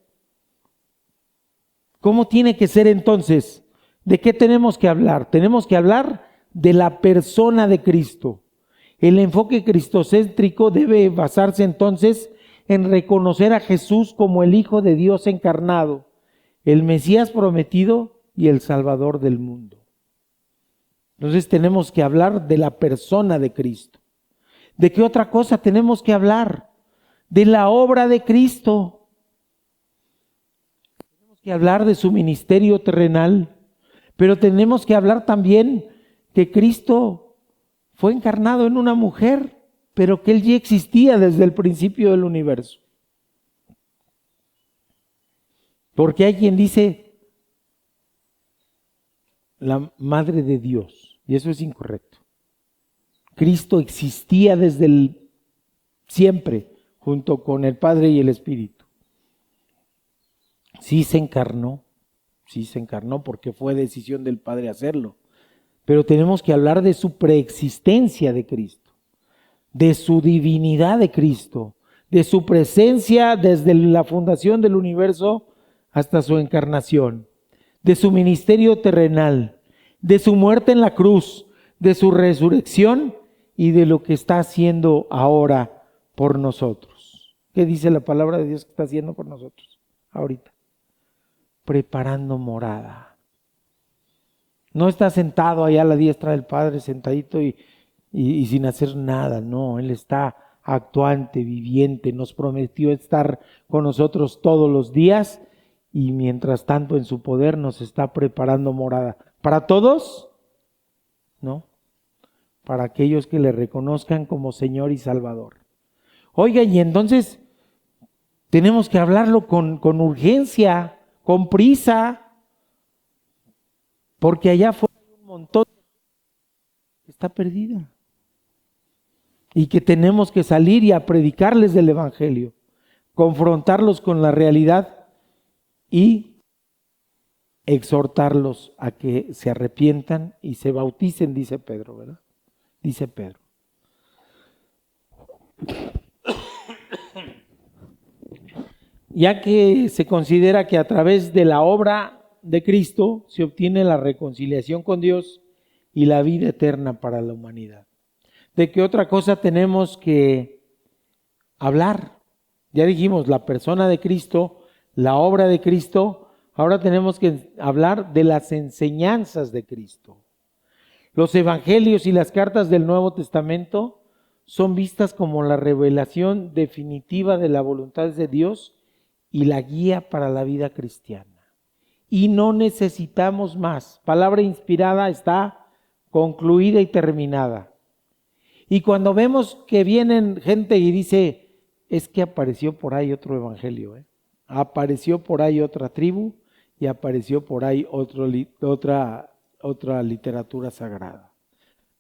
¿Cómo tiene que ser entonces? ¿De qué tenemos que hablar? Tenemos que hablar de la persona de Cristo. El enfoque cristocéntrico debe basarse entonces en reconocer a Jesús como el Hijo de Dios encarnado, el Mesías prometido y el Salvador del mundo. Entonces tenemos que hablar de la persona de Cristo. ¿De qué otra cosa tenemos que hablar? De la obra de Cristo. Tenemos que hablar de su ministerio terrenal, pero tenemos que hablar también que Cristo fue encarnado en una mujer, pero que Él ya existía desde el principio del universo. Porque hay quien dice la madre de Dios, y eso es incorrecto. Cristo existía desde el siempre, junto con el Padre y el Espíritu. Sí se encarnó porque fue decisión del Padre hacerlo. Pero tenemos que hablar de su preexistencia de Cristo, de su divinidad de Cristo, de su presencia desde la fundación del universo hasta su encarnación, de su ministerio terrenal, de su muerte en la cruz, de su resurrección y de lo que está haciendo ahora por nosotros. ¿Qué dice la palabra de Dios que está haciendo por nosotros ahorita? Preparando morada. No está sentado allá a la diestra del Padre, sentadito y sin hacer nada. No, Él está actuante, viviente. Nos prometió estar con nosotros todos los días y mientras tanto en su poder nos está preparando morada. ¿Para todos? No. Para aquellos que le reconozcan como Señor y Salvador. Oiga, y entonces tenemos que hablarlo con urgencia, con prisa. Porque allá afuera hay un montón que está perdida. Y que tenemos que salir y a predicarles del Evangelio. Confrontarlos con la realidad y exhortarlos a que se arrepientan y se bauticen, dice Pedro, ¿verdad? Dice Pedro. Ya que se considera que a través de la obra de Cristo se obtiene la reconciliación con Dios y la vida eterna para la humanidad. ¿De qué otra cosa tenemos que hablar? Ya dijimos la persona de Cristo, la obra de Cristo. Ahora tenemos que hablar de las enseñanzas de Cristo. Los evangelios y las cartas del Nuevo Testamento son vistas como la revelación definitiva de la voluntad de Dios y la guía para la vida cristiana. Y no necesitamos más. Palabra inspirada está concluida y terminada. Y cuando vemos que vienen gente y dice, es que apareció por ahí otro evangelio, apareció por ahí otra tribu y apareció por ahí otra literatura sagrada.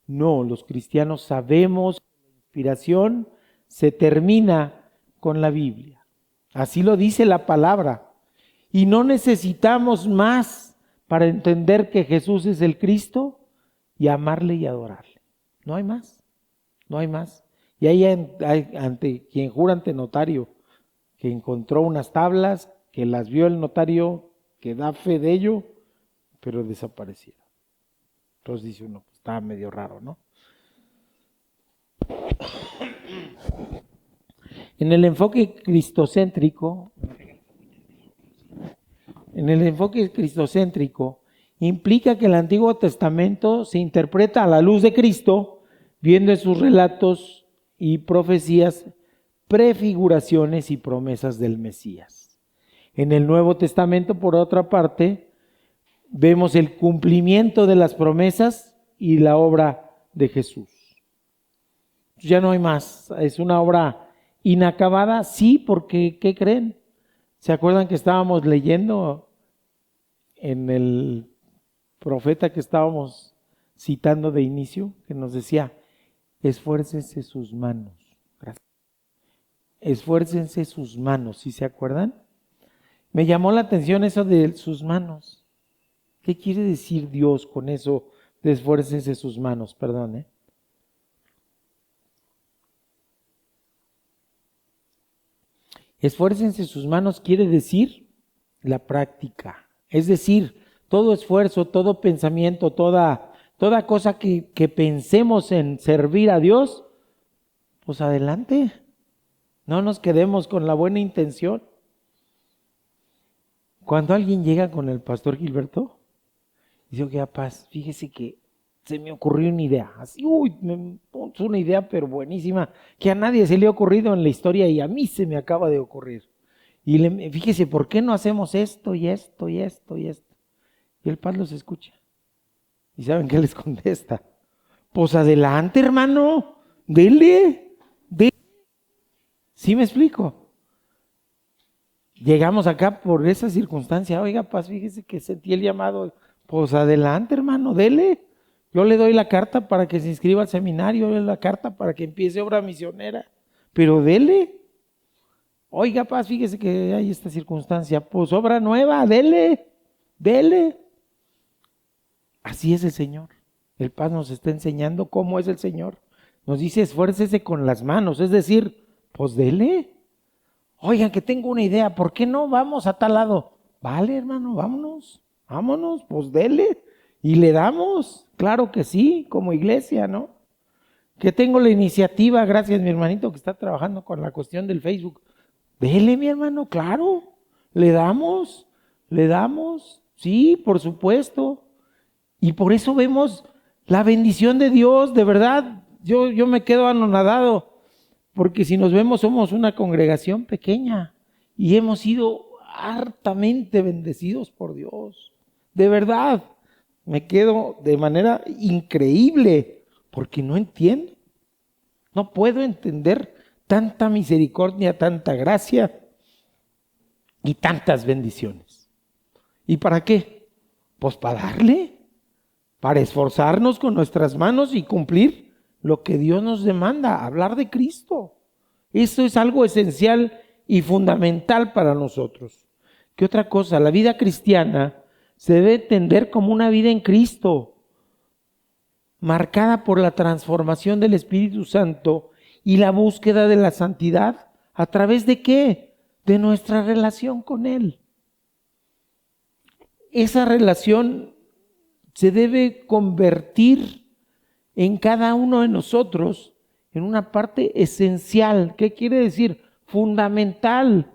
No, los cristianos sabemos que la inspiración se termina con la Biblia. Así lo dice la palabra. Y no necesitamos más para entender que Jesús es el Cristo y amarle y adorarle. No hay más, no hay más. Y ahí ante quien jura ante notario que encontró unas tablas, que las vio el notario, que da fe de ello, pero desaparecieron. Entonces dice uno, pues está medio raro, ¿no? En el enfoque cristocéntrico, implica que el Antiguo Testamento se interpreta a la luz de Cristo, viendo en sus relatos y profecías prefiguraciones y promesas del Mesías. En el Nuevo Testamento, por otra parte, vemos el cumplimiento de las promesas y la obra de Jesús. Ya no hay más, es una obra inacabada, sí, porque ¿qué creen? ¿Se acuerdan que estábamos leyendo en el profeta que estábamos citando de inicio? Que nos decía, esfuércense sus manos. Gracias. Esfuércense sus manos, ¿sí se acuerdan? Me llamó la atención eso de sus manos. ¿Qué quiere decir Dios con eso? de esfuércense sus manos, perdón. Esfuércense sus manos quiere decir la práctica. Es decir, todo esfuerzo, todo pensamiento, toda cosa que pensemos en servir a Dios, pues adelante. No nos quedemos con la buena intención. Cuando alguien llega con el pastor Gilberto, dice, oiga, Paz, fíjese que se me ocurrió una idea. Así, es una idea pero buenísima, que a nadie se le ha ocurrido en la historia y a mí se me acaba de ocurrir. Y fíjese, ¿por qué no hacemos esto y esto y esto y esto? Y el Paz los escucha. ¿Y saben qué les contesta? Pues adelante, hermano, dele. ¿Sí me explico? Llegamos acá por esa circunstancia. Oiga, Paz, fíjese que sentí el llamado. Pues adelante, hermano, dele. Yo le doy la carta para que se inscriba al seminario, le doy la carta para que empiece obra misionera. Pero dele. Oiga, Paz, fíjese que hay esta circunstancia. Pues obra nueva, dele. Así es el Señor. El Paz nos está enseñando cómo es el Señor. Nos dice, esfuércese con las manos. Es decir, pues dele. Oigan, que tengo una idea, ¿por qué no vamos a tal lado? Vale, hermano, vámonos, pues dele. Y le damos, claro que sí, como iglesia, ¿no? Que tengo la iniciativa, gracias mi hermanito que está trabajando con la cuestión del Facebook. Dele, mi hermano, claro, le damos, sí, por supuesto. Y por eso vemos la bendición de Dios, de verdad, yo me quedo anonadado. Porque si nos vemos somos una congregación pequeña y hemos sido hartamente bendecidos por Dios. De verdad, me quedo de manera increíble porque no entiendo. No puedo entender tanta misericordia, tanta gracia y tantas bendiciones. ¿Y para qué? Pues para darle, para esforzarnos con nuestras manos y cumplir lo que Dios nos demanda, hablar de Cristo. Eso es algo esencial y fundamental para nosotros. ¿Qué otra cosa? La vida cristiana se debe entender como una vida en Cristo, marcada por la transformación del Espíritu Santo y la búsqueda de la santidad. ¿A través de qué? De nuestra relación con Él. Esa relación se debe convertir en cada uno de nosotros en una parte esencial. ¿Qué quiere decir? Fundamental,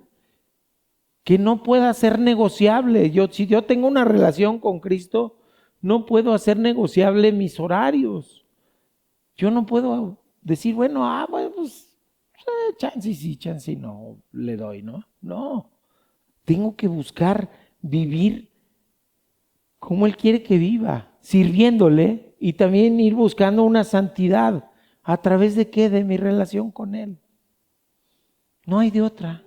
que no pueda ser negociable. Si yo tengo una relación con Cristo, no puedo hacer negociable mis horarios. Yo no puedo decir, bueno, pues chance sí, chance no, le doy, ¿no? No, tengo que buscar vivir como Él quiere que viva, sirviéndole y también ir buscando una santidad. ¿A través de qué? De mi relación con Él. No hay de otra.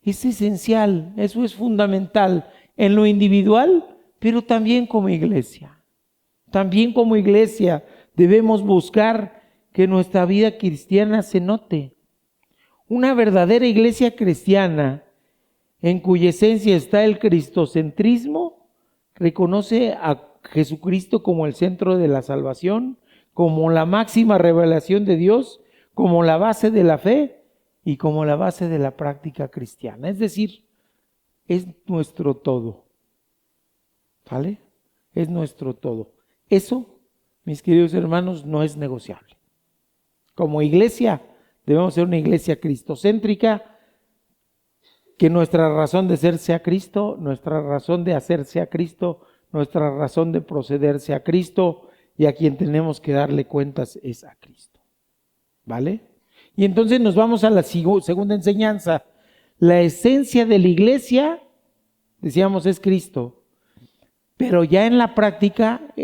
Es esencial, eso es fundamental en lo individual, pero también como iglesia. También como iglesia debemos buscar que nuestra vida cristiana se note. Una verdadera iglesia cristiana, en cuya esencia está el cristocentrismo, reconoce a Jesucristo como el centro de la salvación, como la máxima revelación de Dios, como la base de la fe y como la base de la práctica cristiana. Es decir, es nuestro todo. ¿Vale? Es nuestro todo. Eso, mis queridos hermanos, no es negociable. Como iglesia, debemos ser una iglesia cristocéntrica, que nuestra razón de ser sea Cristo, nuestra razón de hacer sea Cristo, nuestra razón de proceder sea Cristo, y a quien tenemos que darle cuentas es a Cristo. ¿Vale? Y entonces nos vamos a la segunda enseñanza. La esencia de la iglesia, decíamos, es Cristo. Pero ya en la práctica,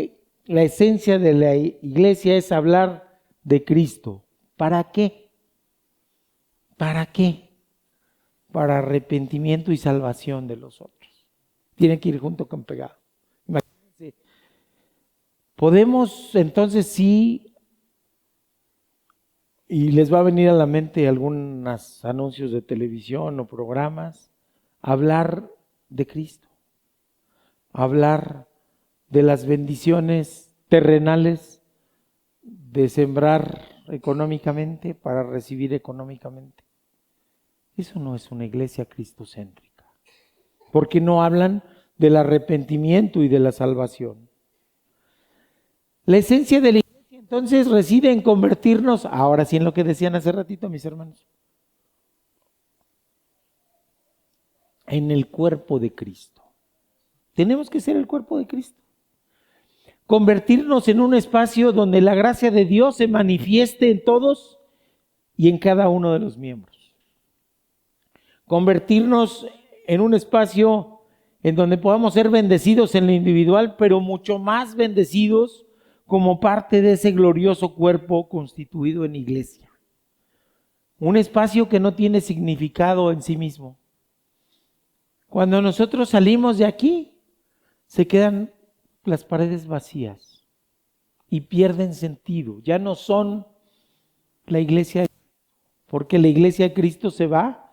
la esencia de la iglesia es hablar de Cristo. ¿Para qué? ¿Para qué? Para arrepentimiento y salvación de los otros. Tiene que ir junto con pegado. Imagínense. Podemos entonces sí, y les va a venir a la mente algunos anuncios de televisión o programas, hablar de Cristo, hablar de las bendiciones terrenales de sembrar económicamente para recibir económicamente. Eso no es una iglesia cristocéntrica, porque no hablan del arrepentimiento y de la salvación. La esencia de la iglesia entonces reside en convertirnos, ahora sí en lo que decían hace ratito mis hermanos, en el cuerpo de Cristo. Tenemos que ser el cuerpo de Cristo. Convertirnos en un espacio donde la gracia de Dios se manifieste en todos y en cada uno de los miembros. Convertirnos en un espacio en donde podamos ser bendecidos en lo individual, pero mucho más bendecidos como parte de ese glorioso cuerpo constituido en iglesia. Un espacio que no tiene significado en sí mismo. Cuando nosotros salimos de aquí, se quedan las paredes vacías y pierden sentido. Ya no son la iglesia, porque la iglesia de Cristo se va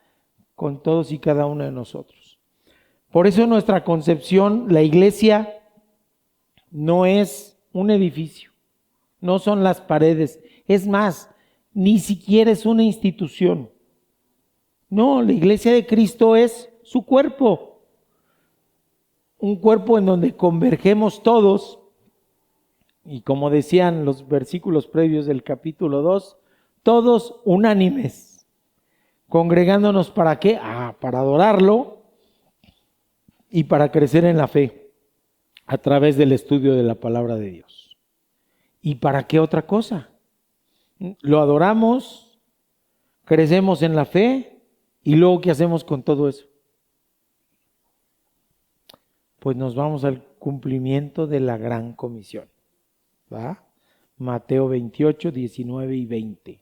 con todos y cada uno de nosotros. Por eso nuestra concepción, la iglesia no es un edificio, no son las paredes. Es más, ni siquiera es una institución. No, la iglesia de Cristo es su cuerpo. Un cuerpo en donde convergemos todos, y como decían los versículos previos del capítulo 2, todos unánimes, congregándonos ¿para qué? Para adorarlo y para crecer en la fe a través del estudio de la palabra de Dios. ¿Y para qué otra cosa? Lo adoramos, crecemos en la fe y luego ¿qué hacemos con todo eso? Pues nos vamos al cumplimiento de la gran comisión. ¿Va? Mateo 28, 19 y 20.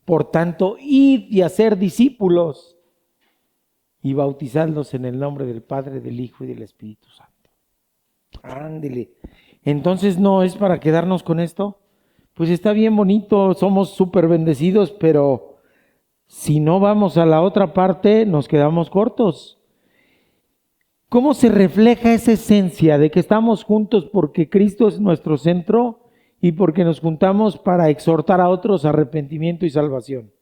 Por tanto, id y hacer discípulos y bautizadlos en el nombre del Padre, del Hijo y del Espíritu Santo. Ándele. Entonces, ¿no es para quedarnos con esto? Pues está bien bonito, somos súper bendecidos, pero si no vamos a la otra parte, nos quedamos cortos. ¿Cómo se refleja esa esencia de que estamos juntos porque Cristo es nuestro centro y porque nos juntamos para exhortar a otros a arrepentimiento y salvación?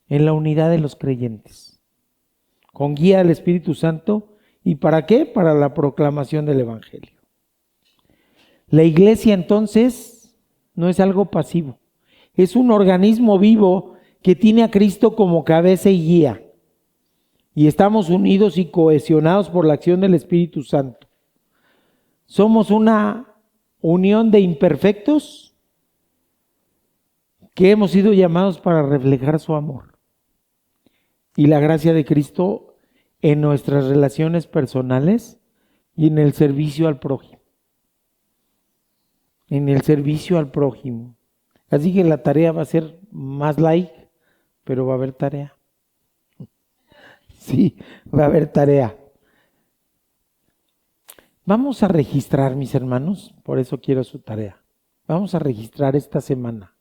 En la unidad de los creyentes, con guía del Espíritu Santo. ¿Y para qué? Para la proclamación del Evangelio. La iglesia entonces no es algo pasivo, es un organismo vivo que tiene a Cristo como cabeza y guía. Y estamos unidos y cohesionados por la acción del Espíritu Santo. Somos una unión de imperfectos que hemos sido llamados para reflejar su amor y la gracia de Cristo en nuestras relaciones personales y en el servicio al prójimo. En el servicio al prójimo. Así que la tarea va a ser más light, pero va a haber tarea. Sí, va a haber tarea. Vamos a registrar, mis hermanos, por eso quiero su tarea. Vamos a registrar esta semana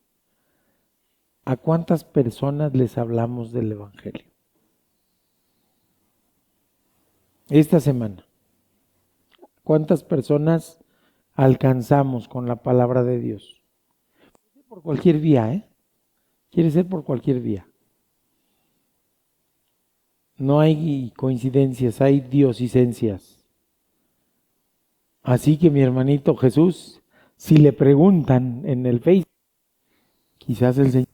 a cuántas personas les hablamos del Evangelio. Esta semana, ¿cuántas personas alcanzamos con la palabra de Dios? Por cualquier vía, ¿eh? Quiere ser por cualquier vía. No hay coincidencias, hay diosicencias. Así que mi hermanito Jesús, si le preguntan en el Facebook, quizás el Señor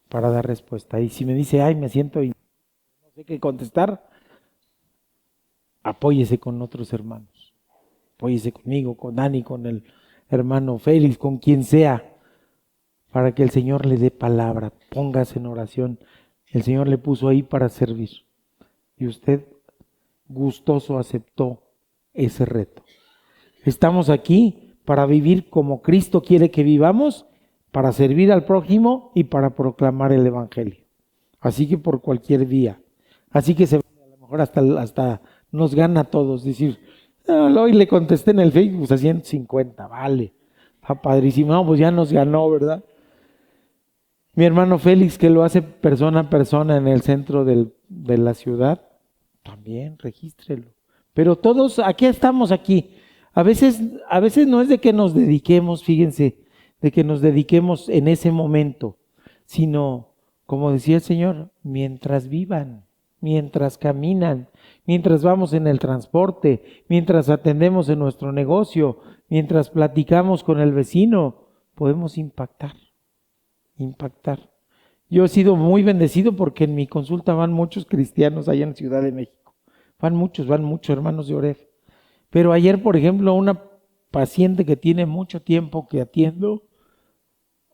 para dar respuesta. Y si me dice, ay, me siento y no sé qué contestar, apóyese con otros hermanos. Apóyese conmigo, con Dani, con el hermano Félix, con quien sea, para que el Señor le dé palabra. Póngase en oración. El Señor le puso ahí para servir. Y usted gustoso aceptó ese reto. Estamos aquí para vivir como Cristo quiere que vivamos, para servir al prójimo y para proclamar el Evangelio. Así que por cualquier vía. Así que a lo mejor hasta nos gana a todos. Decir, hoy le contesté en el Facebook a 150, vale. Está padrísimo. No, pues ya nos ganó, ¿verdad? Mi hermano Félix, que lo hace persona a persona en el centro de la ciudad, también regístrelo. Pero todos, aquí estamos aquí. A veces no es de que nos dediquemos, fíjense, de que nos dediquemos en ese momento, sino, como decía el Señor, mientras vivan, mientras caminan, mientras vamos en el transporte, mientras atendemos en nuestro negocio, mientras platicamos con el vecino, podemos impactar. Yo he sido muy bendecido porque en mi consulta van muchos cristianos allá en Ciudad de México. Van muchos hermanos de Oreb. Pero ayer, por ejemplo, una paciente que tiene mucho tiempo que atiendo,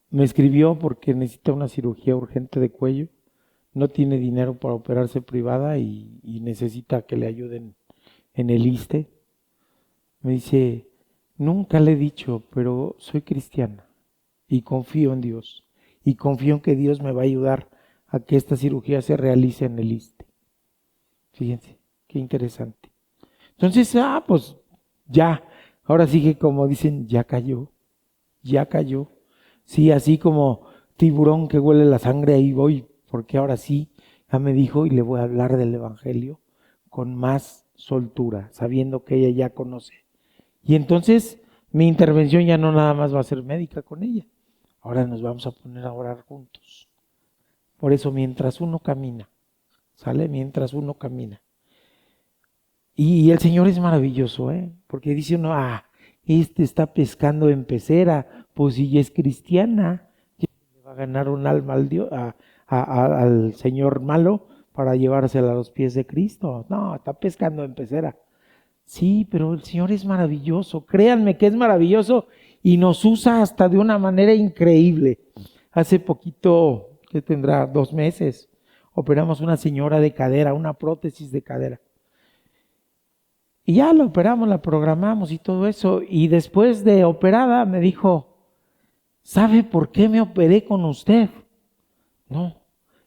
me escribió porque necesita una cirugía urgente de cuello. No tiene dinero para operarse privada y necesita que le ayuden en el ISSSTE. Me dice, nunca le he dicho, pero soy cristiana y confío en Dios. Y confío en que Dios me va a ayudar a que esta cirugía se realice en el ISSSTE. Fíjense, qué interesante. Entonces, pues ya, ahora sí que como dicen, ya cayó. Sí, así como tiburón que huele la sangre, ahí voy, porque ahora sí, ya me dijo y le voy a hablar del Evangelio con más soltura, sabiendo que ella ya conoce. Y entonces mi intervención ya no nada más va a ser médica con ella. Ahora nos vamos a poner a orar juntos. Por eso mientras uno camina, ¿sale? Mientras uno camina. Y el Señor es maravilloso, porque dice uno, este está pescando en pecera, pues si ya es cristiana, ya le va a ganar un alma al Señor malo para llevársela a los pies de Cristo. No, está pescando en pecera. Sí, pero el Señor es maravilloso, créanme que es maravilloso y nos usa hasta de una manera increíble. Hace poquito, que tendrá 2 meses, operamos una señora de cadera, una prótesis de cadera. Y ya la operamos, la programamos y todo eso. Y después de operada me dijo, ¿sabe por qué me operé con usted? No,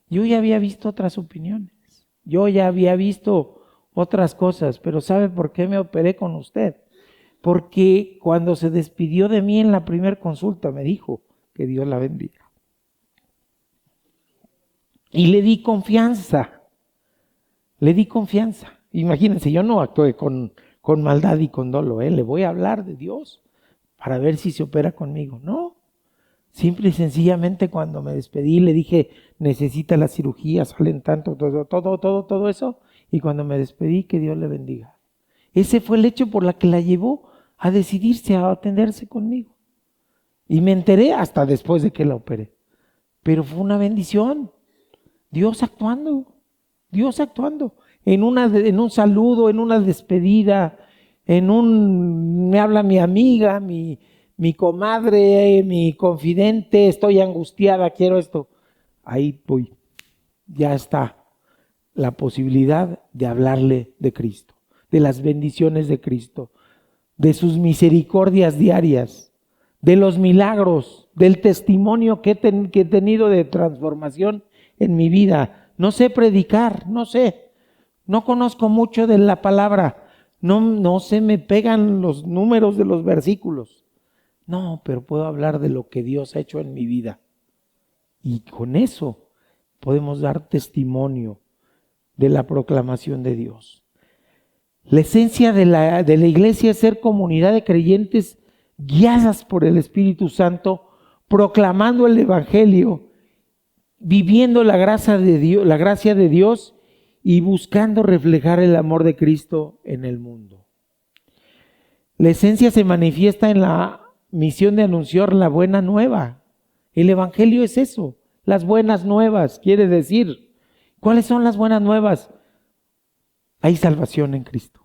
yo ya había visto otras opiniones. Yo ya había visto otras cosas, pero ¿sabe por qué me operé con usted? Porque cuando se despidió de mí en la primera consulta me dijo que Dios la bendiga. Y le di confianza. Imagínense, yo no actué con maldad y con dolo, le voy a hablar de Dios para ver si se opera conmigo. No, simple y sencillamente cuando me despedí le dije, necesita la cirugía, salen tanto, todo eso. Y cuando me despedí, que Dios le bendiga. Ese fue el hecho por la que la llevó a decidirse a atenderse conmigo. Y me enteré hasta después de que la operé. Pero fue una bendición. Dios actuando. En un saludo, en una despedida, me habla mi amiga, mi comadre, mi confidente, estoy angustiada, quiero esto. Ahí voy. Ya está la posibilidad de hablarle de Cristo, de las bendiciones de Cristo, de sus misericordias diarias, de los milagros, del testimonio que he tenido de transformación en mi vida. No sé predicar, no conozco mucho de la palabra, no se me pegan los números de los versículos. No, pero puedo hablar de lo que Dios ha hecho en mi vida. Y con eso podemos dar testimonio de la proclamación de Dios. La esencia de la iglesia es ser comunidad de creyentes guiadas por el Espíritu Santo, proclamando el Evangelio, viviendo la gracia de Dios y buscando reflejar el amor de Cristo en el mundo. La esencia se manifiesta en la misión de anunciar la buena nueva. El Evangelio es eso, las buenas nuevas, quiere decir. ¿Cuáles son las buenas nuevas? Hay salvación en Cristo.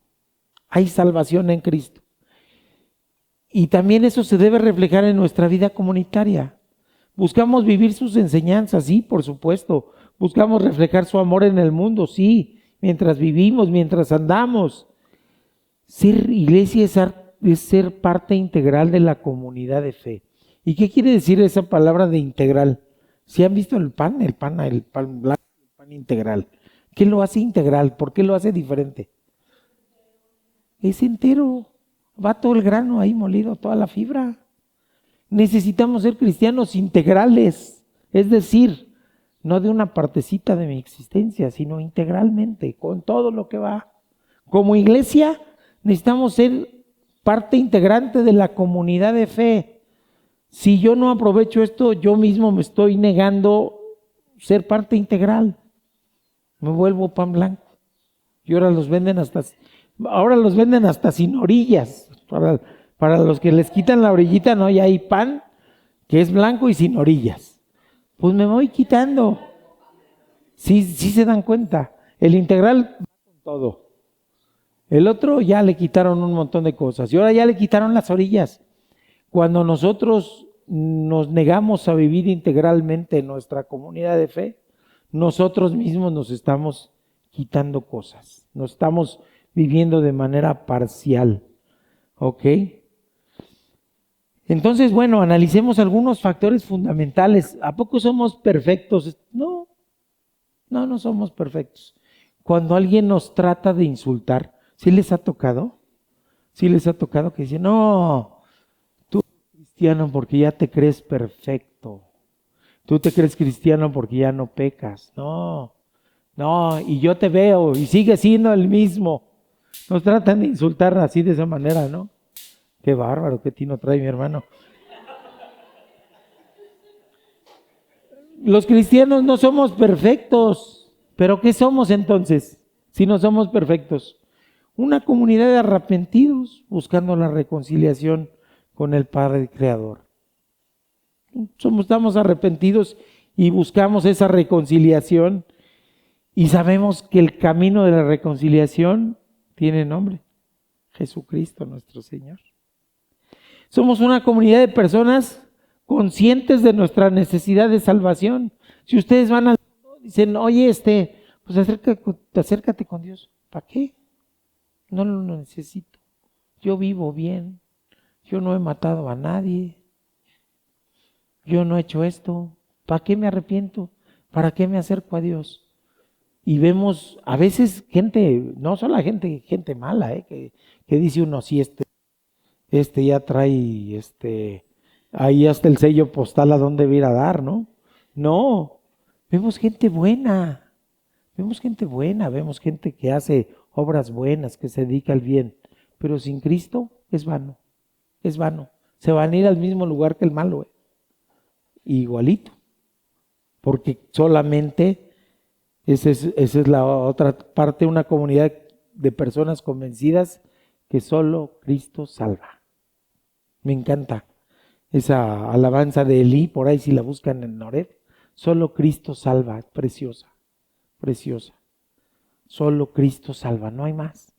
Y también eso se debe reflejar en nuestra vida comunitaria. Buscamos vivir sus enseñanzas, sí, por supuesto. Buscamos reflejar su amor en el mundo, sí, mientras vivimos, mientras andamos. Ser iglesia es ser parte integral de la comunidad de fe. ¿Y qué quiere decir esa palabra de integral? ¿Sí han visto el pan blanco, el pan integral? ¿Qué lo hace integral? ¿Por qué lo hace diferente? Es entero, va todo el grano ahí molido, toda la fibra. Necesitamos ser cristianos integrales, es decir, no de una partecita de mi existencia, sino integralmente, con todo lo que va. Como iglesia necesitamos ser parte integrante de la comunidad de fe. Si yo no aprovecho esto, yo mismo me estoy negando ser parte integral. Me vuelvo pan blanco. Y ahora los venden hasta sin orillas. Para los que les quitan la orillita, no, ya hay pan que es blanco y sin orillas. Pues me voy quitando. Sí se dan cuenta. El integral va con todo. El otro ya le quitaron un montón de cosas. Y ahora ya le quitaron las orillas. Cuando nosotros nos negamos a vivir integralmente en nuestra comunidad de fe, nosotros mismos nos estamos quitando cosas. Nos estamos viviendo de manera parcial. ¿Ok? Entonces, bueno, analicemos algunos factores fundamentales. ¿A poco somos perfectos? No somos perfectos. Cuando alguien nos trata de insultar, ¿sí les ha tocado? ¿Sí les ha tocado que dicen, no, tú eres cristiano porque ya te crees perfecto? Tú te crees cristiano porque ya no pecas. No, y yo te veo y sigue siendo el mismo. Nos tratan de insultar así de esa manera, ¿no? Qué bárbaro, qué tino trae mi hermano. Los cristianos no somos perfectos, pero ¿qué somos entonces si no somos perfectos? Una comunidad de arrepentidos buscando la reconciliación con el Padre Creador. Estamos arrepentidos y buscamos esa reconciliación y sabemos que el camino de la reconciliación tiene nombre: Jesucristo nuestro Señor. Somos una comunidad de personas conscientes de nuestra necesidad de salvación. Si ustedes van al mundo, dicen, oye, pues acércate con Dios. ¿Para qué? No lo necesito. Yo vivo bien. Yo no he matado a nadie. Yo no he hecho esto. ¿Para qué me arrepiento? ¿Para qué me acerco a Dios? Y vemos a veces gente, no solo gente mala, que dice uno, sí, ya trae ahí hasta el sello postal a dónde va a ir a dar, ¿no? No, vemos gente buena, vemos gente que hace obras buenas, que se dedica al bien, pero sin Cristo es vano. Se van a ir al mismo lugar que el malo, igualito, porque solamente esa es la otra parte, una comunidad de personas convencidas que solo Cristo salva. Me encanta esa alabanza de Elí, por ahí si la buscan en Noreb, solo Cristo salva, preciosa. Solo Cristo salva, no hay más.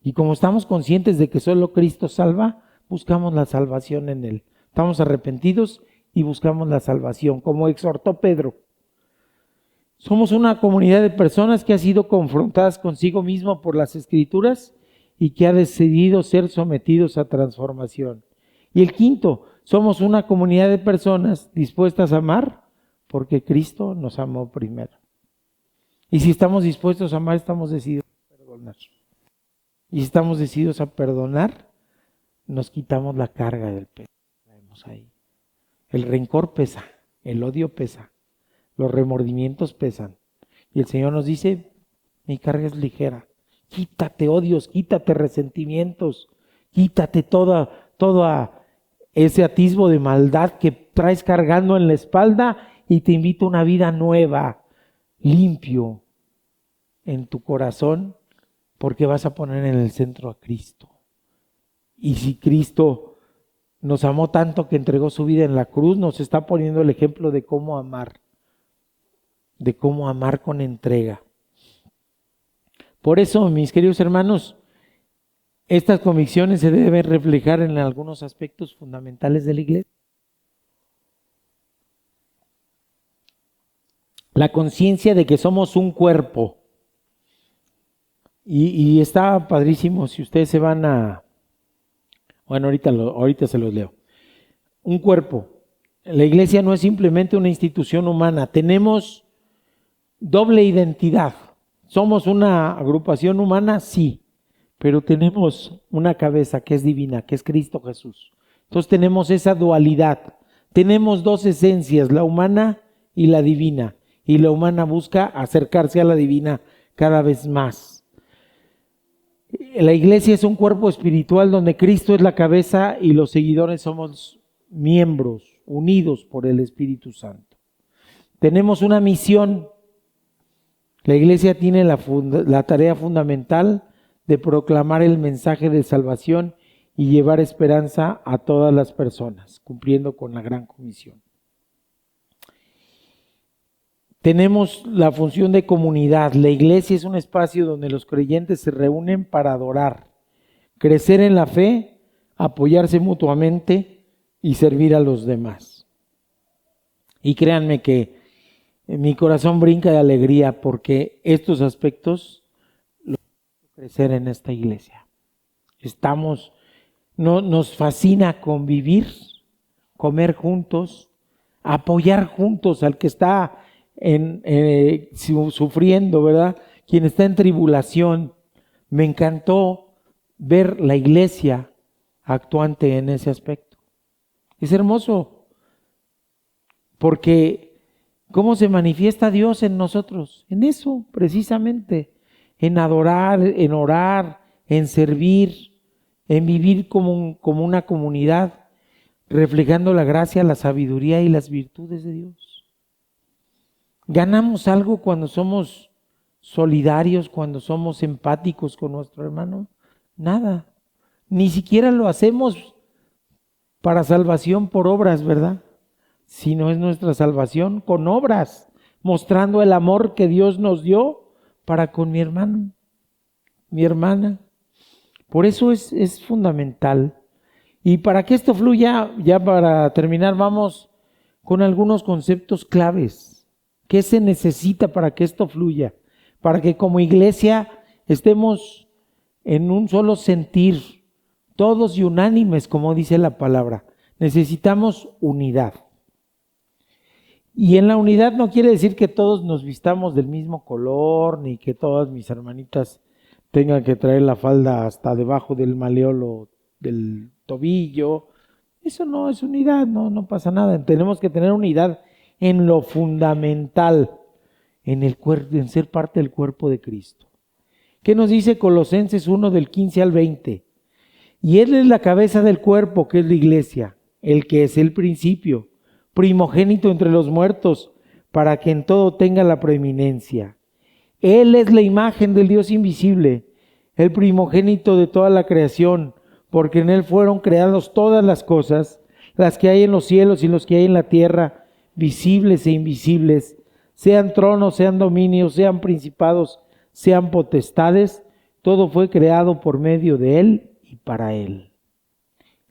Y como estamos conscientes de que solo Cristo salva, buscamos la salvación en Él. Estamos arrepentidos y buscamos la salvación, como exhortó Pedro. Somos una comunidad de personas que ha sido confrontadas consigo mismo por las Escrituras y que ha decidido ser sometidos a transformación. Y el quinto, somos una comunidad de personas dispuestas a amar porque Cristo nos amó primero. Y si estamos dispuestos a amar, estamos decididos a perdonar. Y si estamos decididos a perdonar, nos quitamos la carga del peso que traemos ahí. El rencor pesa, el odio pesa, los remordimientos pesan. Y el Señor nos dice, mi carga es ligera. Quítate odios, quítate resentimientos, quítate todo ese atisbo de maldad que traes cargando en la espalda y te invito a una vida nueva, limpio en tu corazón, porque vas a poner en el centro a Cristo. Y si Cristo nos amó tanto que entregó su vida en la cruz, nos está poniendo el ejemplo de cómo amar con entrega. Por eso, mis queridos hermanos, estas convicciones se deben reflejar en algunos aspectos fundamentales de la iglesia. La conciencia de que somos un cuerpo. Y está padrísimo si ustedes se van a... Bueno, ahorita se los leo. Un cuerpo. La iglesia no es simplemente una institución humana. Tenemos doble identidad. ¿Somos una agrupación humana? Sí. Pero tenemos una cabeza que es divina, que es Cristo Jesús. Entonces tenemos esa dualidad. Tenemos dos esencias, la humana y la divina. Y la humana busca acercarse a la divina cada vez más. La iglesia es un cuerpo espiritual donde Cristo es la cabeza y los seguidores somos miembros unidos por el Espíritu Santo. Tenemos una misión. La iglesia tiene la tarea fundamental de proclamar el mensaje de salvación y llevar esperanza a todas las personas, cumpliendo con la gran comisión. Tenemos la función de comunidad. La iglesia es un espacio donde los creyentes se reúnen para adorar, crecer en la fe, apoyarse mutuamente y servir a los demás. Y créanme que mi corazón brinca de alegría porque estos aspectos los crecer en esta iglesia. Nos fascina convivir, comer juntos, apoyar juntos al que está sufriendo, ¿verdad? Quien está en tribulación. Me encantó ver la iglesia actuante en ese aspecto. Es hermoso porque ¿cómo se manifiesta Dios en nosotros? En eso, precisamente, en adorar, en orar, en servir, en vivir como una comunidad, reflejando la gracia, la sabiduría y las virtudes de Dios. ¿Ganamos algo cuando somos solidarios, cuando somos empáticos con nuestro hermano? Nada. Ni siquiera lo hacemos para salvación por obras, ¿verdad? Sino es nuestra salvación con obras, mostrando el amor que Dios nos dio para con mi hermano, mi hermana. Por eso es fundamental. Y para que esto fluya, ya para terminar, vamos con algunos conceptos claves. ¿Qué se necesita para que esto fluya? Para que como iglesia estemos en un solo sentir, todos y unánimes, como dice la palabra. Necesitamos unidad. Y en la unidad no quiere decir que todos nos vistamos del mismo color, ni que todas mis hermanitas tengan que traer la falda hasta debajo del maleolo del tobillo. Eso no es unidad, no pasa nada. Tenemos que tener unidad en lo fundamental, en ser parte del cuerpo de Cristo. ¿Qué nos dice Colosenses 1 del 15 al 20? Y Él es la cabeza del cuerpo, que es la iglesia, el que es el principio, primogénito entre los muertos, para que en todo tenga la preeminencia. Él es la imagen del Dios invisible, el primogénito de toda la creación, porque en Él fueron creadas todas las cosas, las que hay en los cielos y los que hay en la tierra, visibles e invisibles, sean tronos, sean dominios, sean principados, sean potestades, todo fue creado por medio de Él y para Él.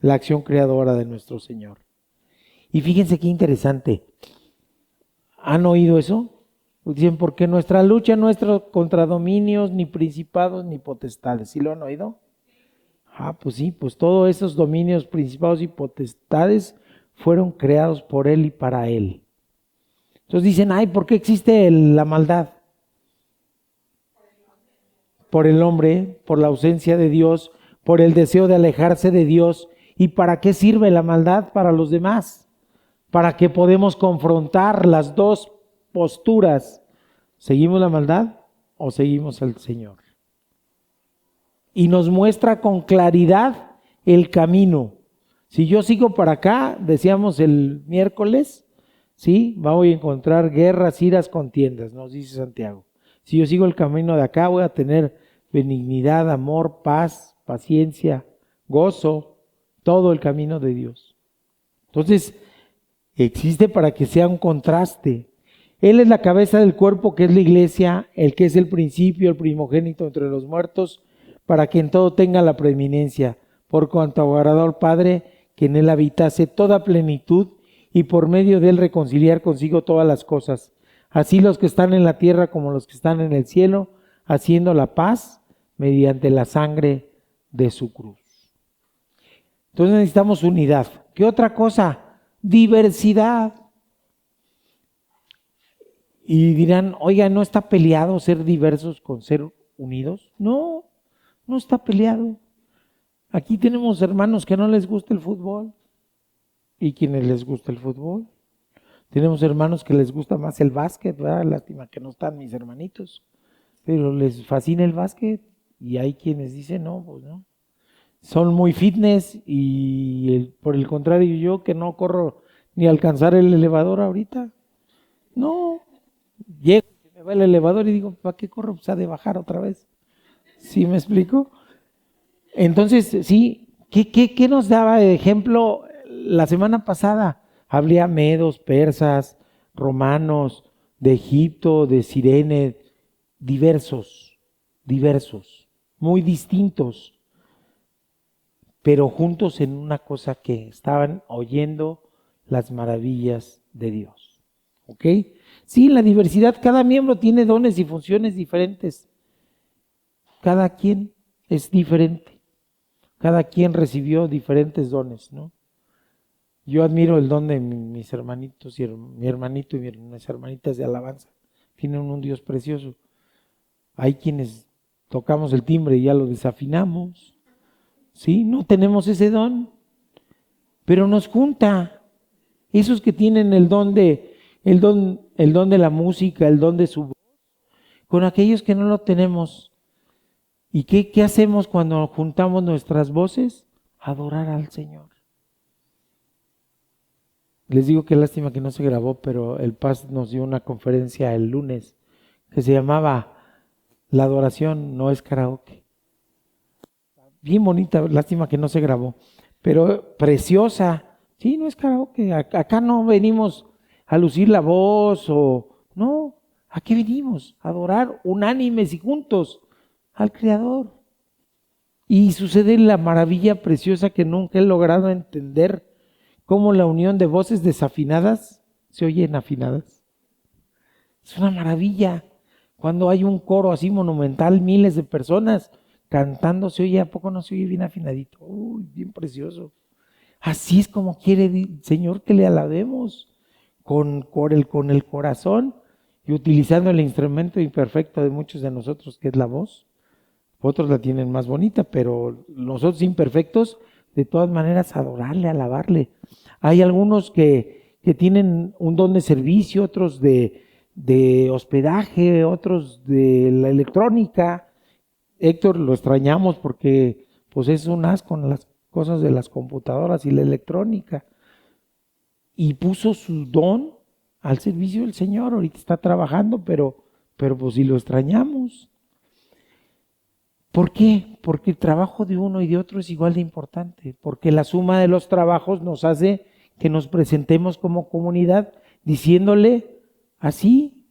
La acción creadora de nuestro Señor. Y fíjense qué interesante. ¿Han oído eso? Dicen, porque nuestra lucha no es contra dominios, ni principados, ni potestades. ¿Sí lo han oído? Pues sí, pues todos esos dominios, principados y potestades fueron creados por Él y para Él. Entonces dicen, ¿por qué existe la maldad? Por el hombre, por la ausencia de Dios, por el deseo de alejarse de Dios. ¿Y para qué sirve la maldad? Para los demás. Para que podamos confrontar las dos posturas. ¿Seguimos la maldad o seguimos al Señor? Y nos muestra con claridad el camino. Si yo sigo para acá, decíamos el miércoles, ¿sí? Voy a encontrar guerras, iras, contiendas, nos dice Santiago. Si yo sigo el camino de acá, voy a tener benignidad, amor, paz, paciencia, gozo, todo el camino de Dios. Entonces, existe para que sea un contraste. Él es la cabeza del cuerpo, que es la iglesia, el que es el principio, el primogénito entre los muertos, para que en todo tenga la preeminencia, por cuanto agradó al Padre que en Él habitase toda plenitud y por medio de Él reconciliar consigo todas las cosas, así los que están en la tierra como los que están en el cielo, haciendo la paz mediante la sangre de su cruz. Entonces necesitamos unidad. ¿Qué otra cosa? Diversidad. Y dirán, oiga, ¿no está peleado ser diversos con ser unidos? No, no está peleado. Aquí tenemos hermanos que no les gusta el fútbol y quienes les gusta el fútbol. Tenemos hermanos que les gusta más el básquet, ¿verdad? Lástima que no están mis hermanitos, pero les fascina el básquet Y hay quienes dicen, no, pues no. Son muy fitness y por el contrario yo que no corro ni alcanzar el elevador ahorita. No, llego, me va el elevador y digo, ¿para qué corro? Pues ha de bajar otra vez. ¿Sí me explico? Entonces, sí, ¿qué nos daba de ejemplo la semana pasada? Hablé medos, persas, romanos, de Egipto, de Cirene, diversos, muy distintos, pero juntos en una cosa que estaban oyendo las maravillas de Dios. ¿Ok? Sí, la diversidad, cada miembro tiene dones y funciones diferentes. Cada quien es diferente. Cada quien recibió diferentes dones, ¿no? Yo admiro el don de mis hermanitos y mi hermanito y mis hermanitas de alabanza. Tienen un Dios precioso. Hay quienes tocamos el timbre y ya lo desafinamos. ¿Sí? No tenemos ese don, pero nos junta. Esos que tienen el don de la música, el don de su voz, con aquellos que no lo tenemos. ¿Y qué hacemos cuando juntamos nuestras voces? Adorar al Señor. Les digo que lástima que no se grabó, pero el Paz nos dio una conferencia el lunes que se llamaba La adoración no es karaoke. Bien bonita, lástima que no se grabó, pero preciosa. Sí, no es karaoke. Acá no venimos a lucir la voz no. ¿A qué venimos? A adorar unánimes y juntos al Creador. Y sucede la maravilla preciosa que nunca he logrado entender, cómo la unión de voces desafinadas se oyen afinadas. Es una maravilla. Cuando hay un coro así monumental, miles de personas cantando, se oye, ¿a poco no se oye bien afinadito? Uy, bien precioso. Así es como quiere el Señor que le alabemos, con el corazón y utilizando el instrumento imperfecto de muchos de nosotros, que es la voz. Otros la tienen más bonita, pero nosotros imperfectos, de todas maneras, adorarle, alabarle. Hay algunos que tienen un don de servicio, otros de hospedaje, otros de la electrónica. Héctor lo extrañamos porque pues es un as con las cosas de las computadoras y la electrónica. Y puso su don al servicio del Señor. Ahorita está trabajando, pero pues si lo extrañamos. ¿Por qué? Porque el trabajo de uno y de otro es igual de importante, porque la suma de los trabajos nos hace que nos presentemos como comunidad diciéndole así,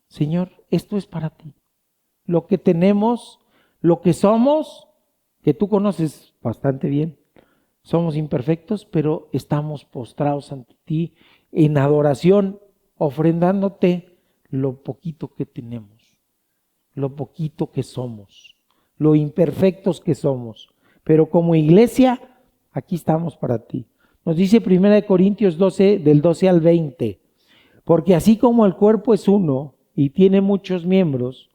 Señor, esto es para ti. Lo que tenemos, lo que somos, que tú conoces bastante bien, somos imperfectos, pero estamos postrados ante ti en adoración, ofrendándote lo poquito que tenemos, lo poquito que somos, lo imperfectos que somos, pero como iglesia, aquí estamos para ti. Nos dice 1 Corintios 12, del 12 al 20, porque así como el cuerpo es uno y tiene muchos miembros,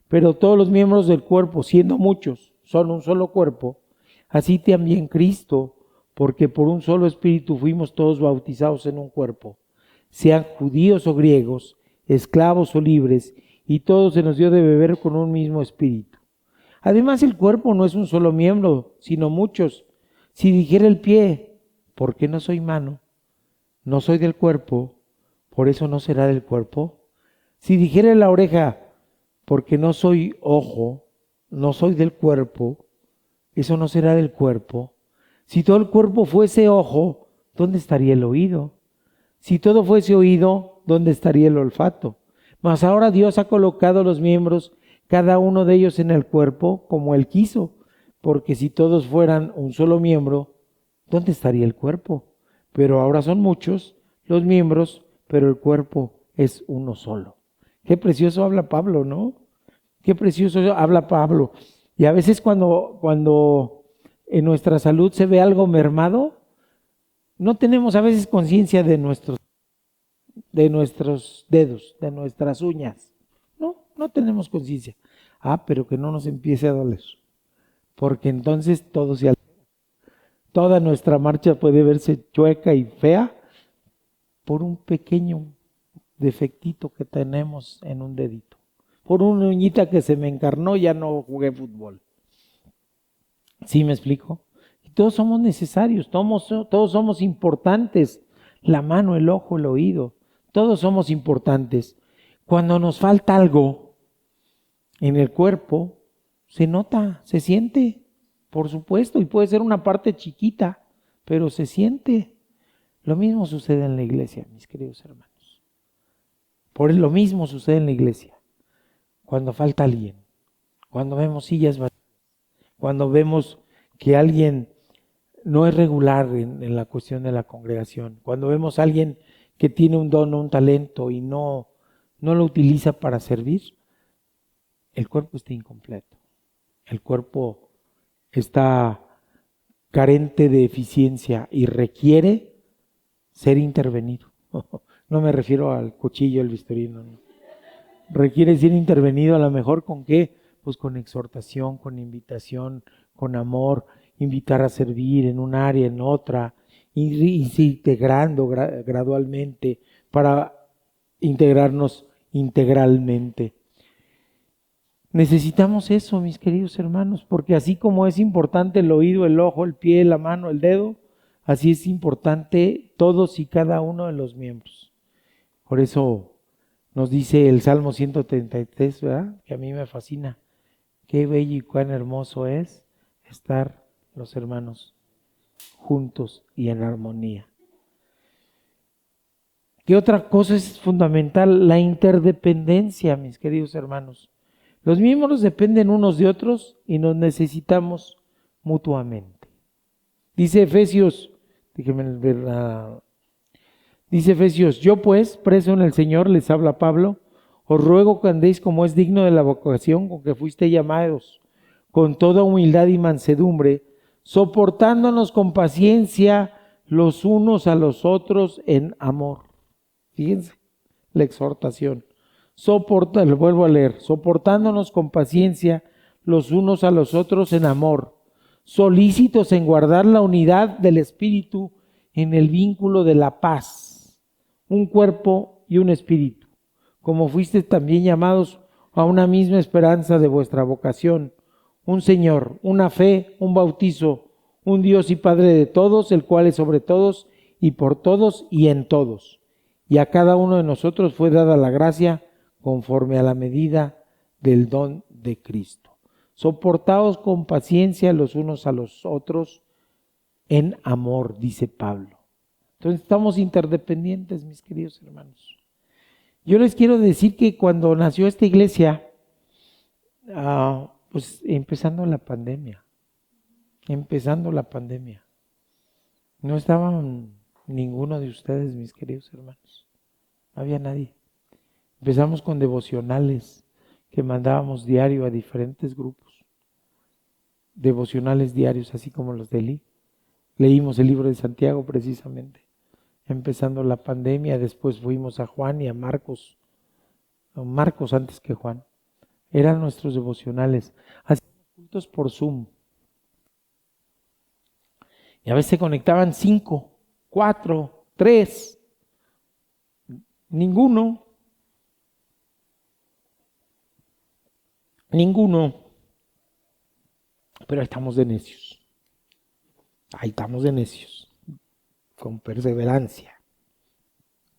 pero todos los miembros del cuerpo, siendo muchos, son un solo cuerpo, así también Cristo, porque por un solo espíritu fuimos todos bautizados en un cuerpo, sean judíos o griegos, esclavos o libres, y todos se nos dio de beber con un mismo espíritu. Además, el cuerpo no es un solo miembro, sino muchos. Si dijera el pie, ¿por qué no soy mano? No soy del cuerpo, por eso no será del cuerpo. Si dijera la oreja, porque no soy ojo, no soy del cuerpo, eso no será del cuerpo. Si todo el cuerpo fuese ojo, ¿dónde estaría el oído? Si todo fuese oído, ¿dónde estaría el olfato? Mas ahora Dios ha colocado los miembros, cada uno de ellos en el cuerpo, como Él quiso, porque si todos fueran un solo miembro, ¿dónde estaría el cuerpo? Pero ahora son muchos los miembros, pero el cuerpo es uno solo. Qué precioso habla Pablo, ¿no? Qué precioso habla Pablo. Y a veces cuando en nuestra salud se ve algo mermado, no tenemos a veces conciencia de nuestros dedos, de nuestras uñas. No tenemos conciencia. Pero que no nos empiece a doler, porque entonces todo se altera. Toda nuestra marcha puede verse chueca y fea por un pequeño defectito que tenemos en un dedito. por una uñita que se me encarnó ya no jugué fútbol. ¿Sí me explico? Y todos somos necesarios, todos somos importantes. La mano, el ojo, el oído, todos somos importantes. Cuando nos falta algo en el cuerpo, se nota, se siente, por supuesto, y puede ser una parte chiquita, pero se siente. Lo mismo sucede en la iglesia, mis queridos hermanos. Por lo mismo sucede en la iglesia. Cuando falta alguien, cuando vemos sillas vacías, cuando vemos que alguien no es regular en la cuestión de la congregación, cuando vemos a alguien que tiene un don o un talento y no lo utiliza para servir, el cuerpo está incompleto. El cuerpo está carente de eficiencia y requiere ser intervenido. No me refiero al cuchillo, el bisturí, no. Requiere ser intervenido, a lo mejor ¿con qué? Pues con exhortación, con invitación, con amor, invitar a servir en un área, en otra, irse integrando gradualmente para integrarnos integralmente. Necesitamos eso, mis queridos hermanos, porque así como es importante el oído, el ojo, el pie, la mano, el dedo, así es importante todos y cada uno de los miembros. Por eso nos dice el Salmo 133, ¿verdad? Que a mí me fascina. Qué bello y cuán hermoso es estar los hermanos juntos y en armonía. ¿Qué otra cosa es fundamental? La interdependencia, mis queridos hermanos. Los miembros dependen unos de otros y nos necesitamos mutuamente. Dice Efesios, yo pues, preso en el Señor, les habla Pablo, os ruego que andéis como es digno de la vocación con que fuisteis llamados, con toda humildad y mansedumbre, soportándonos con paciencia los unos a los otros en amor. Fíjense, la exhortación. Lo vuelvo a leer. Soportándonos con paciencia los unos a los otros en amor, solícitos en guardar la unidad del Espíritu en el vínculo de la paz, un cuerpo y un espíritu, como fuisteis también llamados a una misma esperanza de vuestra vocación, un Señor, una fe, un bautizo, un Dios y Padre de todos, el cual es sobre todos y por todos y en todos. Y a cada uno de nosotros fue dada la gracia conforme a la medida del don de Cristo. Soportaos con paciencia los unos a los otros en amor, dice Pablo. Entonces estamos interdependientes, mis queridos hermanos. Yo les quiero decir que cuando nació esta iglesia, pues empezando la pandemia, no estaban ninguno de ustedes, mis queridos hermanos, no había nadie. Empezamos con devocionales que mandábamos diario a diferentes grupos, devocionales diarios, así como los de Eli. Leímos el libro de Santiago precisamente, empezando la pandemia. Después fuimos a Juan y a Marcos antes que Juan. Eran nuestros devocionales. Hacíamos cultos por Zoom. Y a veces se conectaban 5, 4, 3, ninguno. Pero ahí estamos de necios, con perseverancia.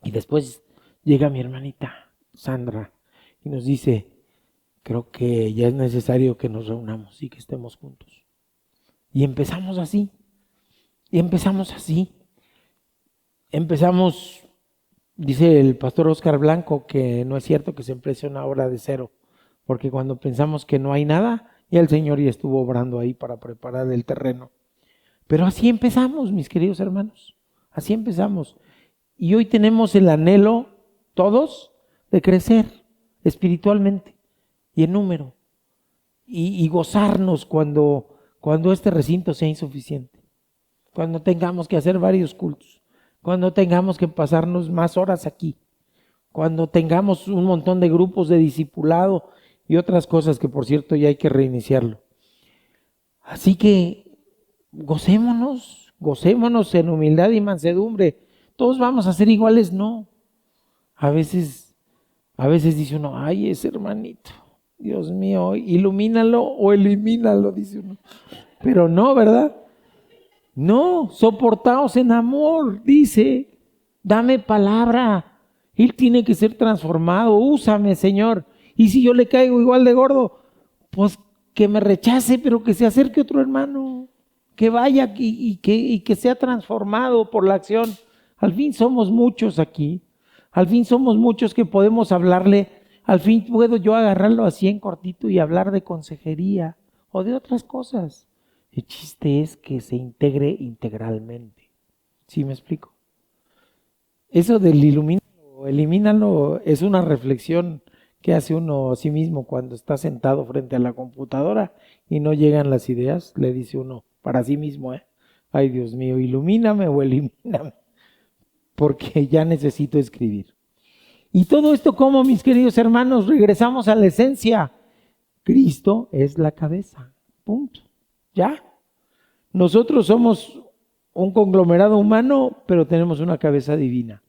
Y después llega mi hermanita Sandra y nos dice, creo que ya es necesario que nos reunamos y que estemos juntos. Y empezamos así. Dice el pastor Oscar Blanco que no es cierto que se empiece una obra de cero, porque cuando pensamos que no hay nada, ya el Señor ya estuvo obrando ahí para preparar el terreno. Pero así empezamos, mis queridos hermanos, así empezamos. Y hoy tenemos el anhelo, todos, de crecer espiritualmente y en número. Y gozarnos cuando este recinto sea insuficiente. Cuando tengamos que hacer varios cultos. Cuando tengamos que pasarnos más horas aquí. Cuando tengamos un montón de grupos de discipulado y otras cosas que, por cierto, ya hay que reiniciarlo. Así que gocémonos en humildad y mansedumbre. ¿Todos vamos a ser iguales? No. A veces A veces dice uno, ay, ese hermanito, Dios mío, ilumínalo o elimínalo, dice uno. Pero no, ¿verdad? No, soportaos en amor, dice, dame palabra. Él tiene que ser transformado, úsame, Señor. Y si yo le caigo igual de gordo, pues que me rechace, pero que se acerque otro hermano, que vaya y que sea transformado por la acción. Al fin somos muchos aquí, al fin somos muchos que podemos hablarle, al fin puedo yo agarrarlo así en cortito y hablar de consejería o de otras cosas. El chiste es que se integre integralmente. ¿Sí me explico? Eso del ilumínalo o elimínalo es una reflexión que hace uno a sí mismo cuando está sentado frente a la computadora y no llegan las ideas. Le dice uno para sí mismo, ay Dios mío, ilumíname o elimíname, porque ya necesito escribir. Y todo esto, como mis queridos hermanos, regresamos a la esencia. Cristo es la cabeza, punto. ¿Ya? Nosotros somos un conglomerado humano, pero tenemos una cabeza divina.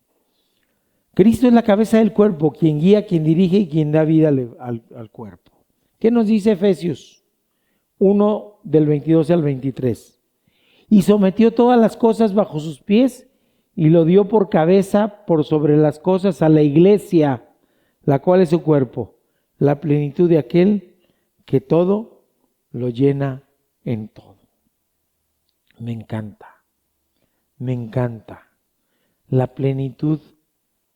Cristo es la cabeza del cuerpo, quien guía, quien dirige y quien da vida al cuerpo. ¿Qué nos dice Efesios 1 del 22 al 23? Y sometió todas las cosas bajo sus pies y lo dio por cabeza por sobre las cosas a la iglesia, la cual es su cuerpo, la plenitud de aquel que todo lo llena en todo. Me encanta, la plenitud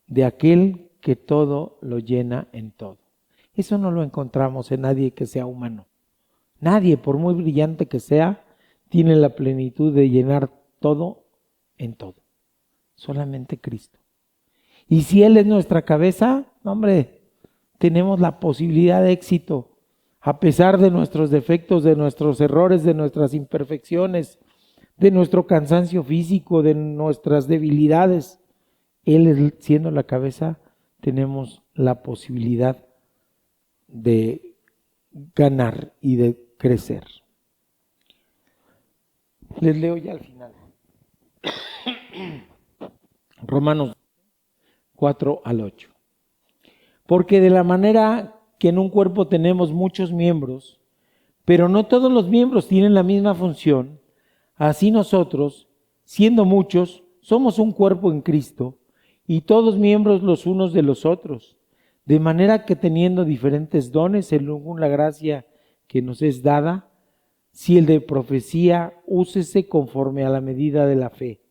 de aquel que todo lo llena en todo. Eso no lo encontramos en nadie que sea humano. Nadie, por muy brillante que sea, tiene la plenitud de llenar todo en todo. Solamente Cristo. Y si Él es nuestra cabeza, hombre, tenemos la posibilidad de éxito. A pesar de nuestros defectos, de nuestros errores, de nuestras imperfecciones, de nuestro cansancio físico, de nuestras debilidades, Él siendo la cabeza, tenemos la posibilidad de ganar y de crecer. Les leo ya al final. Romanos 4 al 8. Porque de la manera que en un cuerpo tenemos muchos miembros, pero no todos los miembros tienen la misma función, así nosotros, siendo muchos, somos un cuerpo en Cristo, y todos miembros los unos de los otros, de manera que teniendo diferentes dones según la gracia que nos es dada, si el de profecía, úsese conforme a la medida de la fe,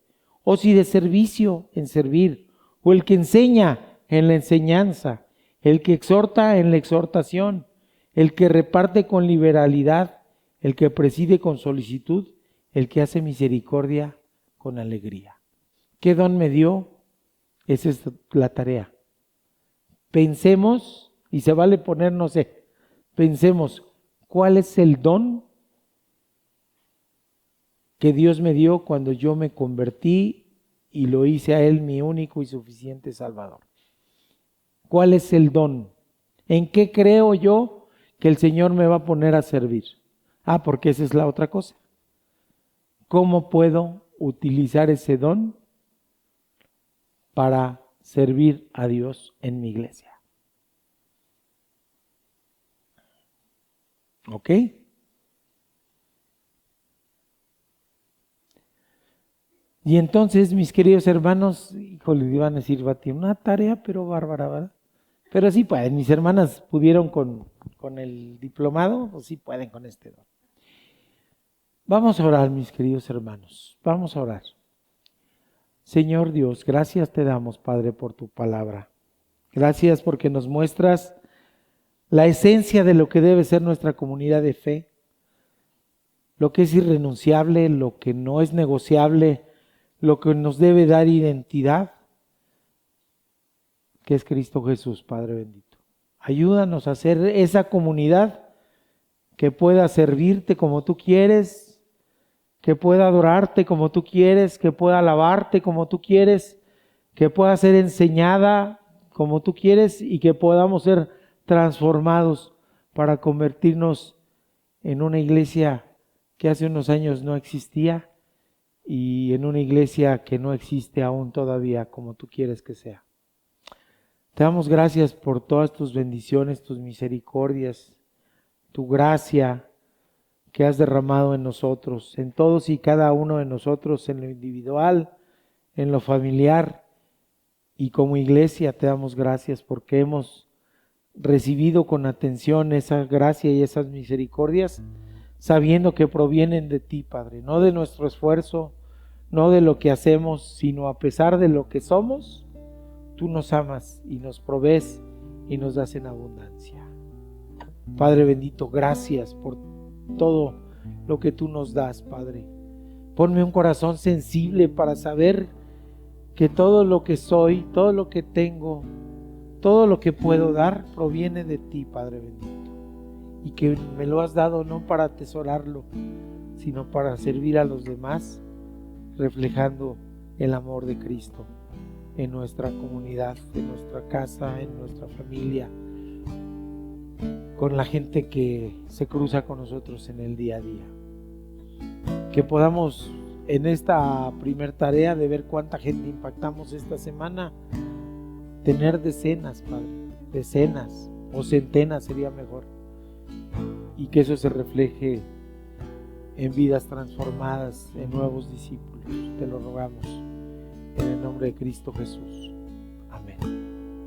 o si de servicio, en servir, o el que enseña, en la enseñanza, el que exhorta, en la exhortación, el que reparte con liberalidad, el que preside con solicitud, el que hace misericordia con alegría. ¿Qué don me dio? Esa es la tarea. Pensemos, y se vale poner, no sé, pensemos, ¿cuál es el don que Dios me dio cuando yo me convertí y lo hice a Él mi único y suficiente Salvador? ¿Cuál es el don? ¿En qué creo yo que el Señor me va a poner a servir? Porque esa es la otra cosa. ¿Cómo puedo utilizar ese don para servir a Dios en mi iglesia? ¿Ok? Y entonces, mis queridos hermanos, híjole, iban a decir, Bati, una tarea pero bárbara, ¿verdad? Pero sí pueden, mis hermanas pudieron con el diplomado, o sí pueden con este don. Vamos a orar, mis queridos hermanos, vamos a orar. Señor Dios, gracias te damos, Padre, por tu palabra. Gracias porque nos muestras la esencia de lo que debe ser nuestra comunidad de fe, lo que es irrenunciable, lo que no es negociable, lo que nos debe dar identidad, que es Cristo Jesús, Padre bendito. Ayúdanos a ser esa comunidad que pueda servirte como tú quieres, que pueda adorarte como tú quieres, que pueda alabarte como tú quieres, que pueda ser enseñada como tú quieres y que podamos ser transformados para convertirnos en una iglesia que hace unos años no existía y en una iglesia que no existe aún todavía como tú quieres que sea. Te damos gracias por todas tus bendiciones, tus misericordias, tu gracia que has derramado en nosotros, en todos y cada uno de nosotros, en lo individual, en lo familiar. Y como iglesia te damos gracias porque hemos recibido con atención esa gracia y esas misericordias, sabiendo que provienen de ti, Padre, no de nuestro esfuerzo, no de lo que hacemos, sino a pesar de lo que somos, tú nos amas y nos provees y nos das en abundancia. Padre bendito, gracias por todo lo que tú nos das, Padre. Ponme un corazón sensible para saber que todo lo que soy, todo lo que tengo, todo lo que puedo dar proviene de ti, Padre bendito. Y que me lo has dado no para atesorarlo, sino para servir a los demás, reflejando el amor de Cristo en nuestra comunidad, en nuestra casa, en nuestra familia, con la gente que se cruza con nosotros en el día a día. Que podamos en esta primer tarea de ver cuánta gente impactamos esta semana, tener decenas, Padre, decenas o centenas sería mejor, y que eso se refleje en vidas transformadas, en nuevos discípulos. Te lo rogamos en el nombre de Cristo Jesús. Amén.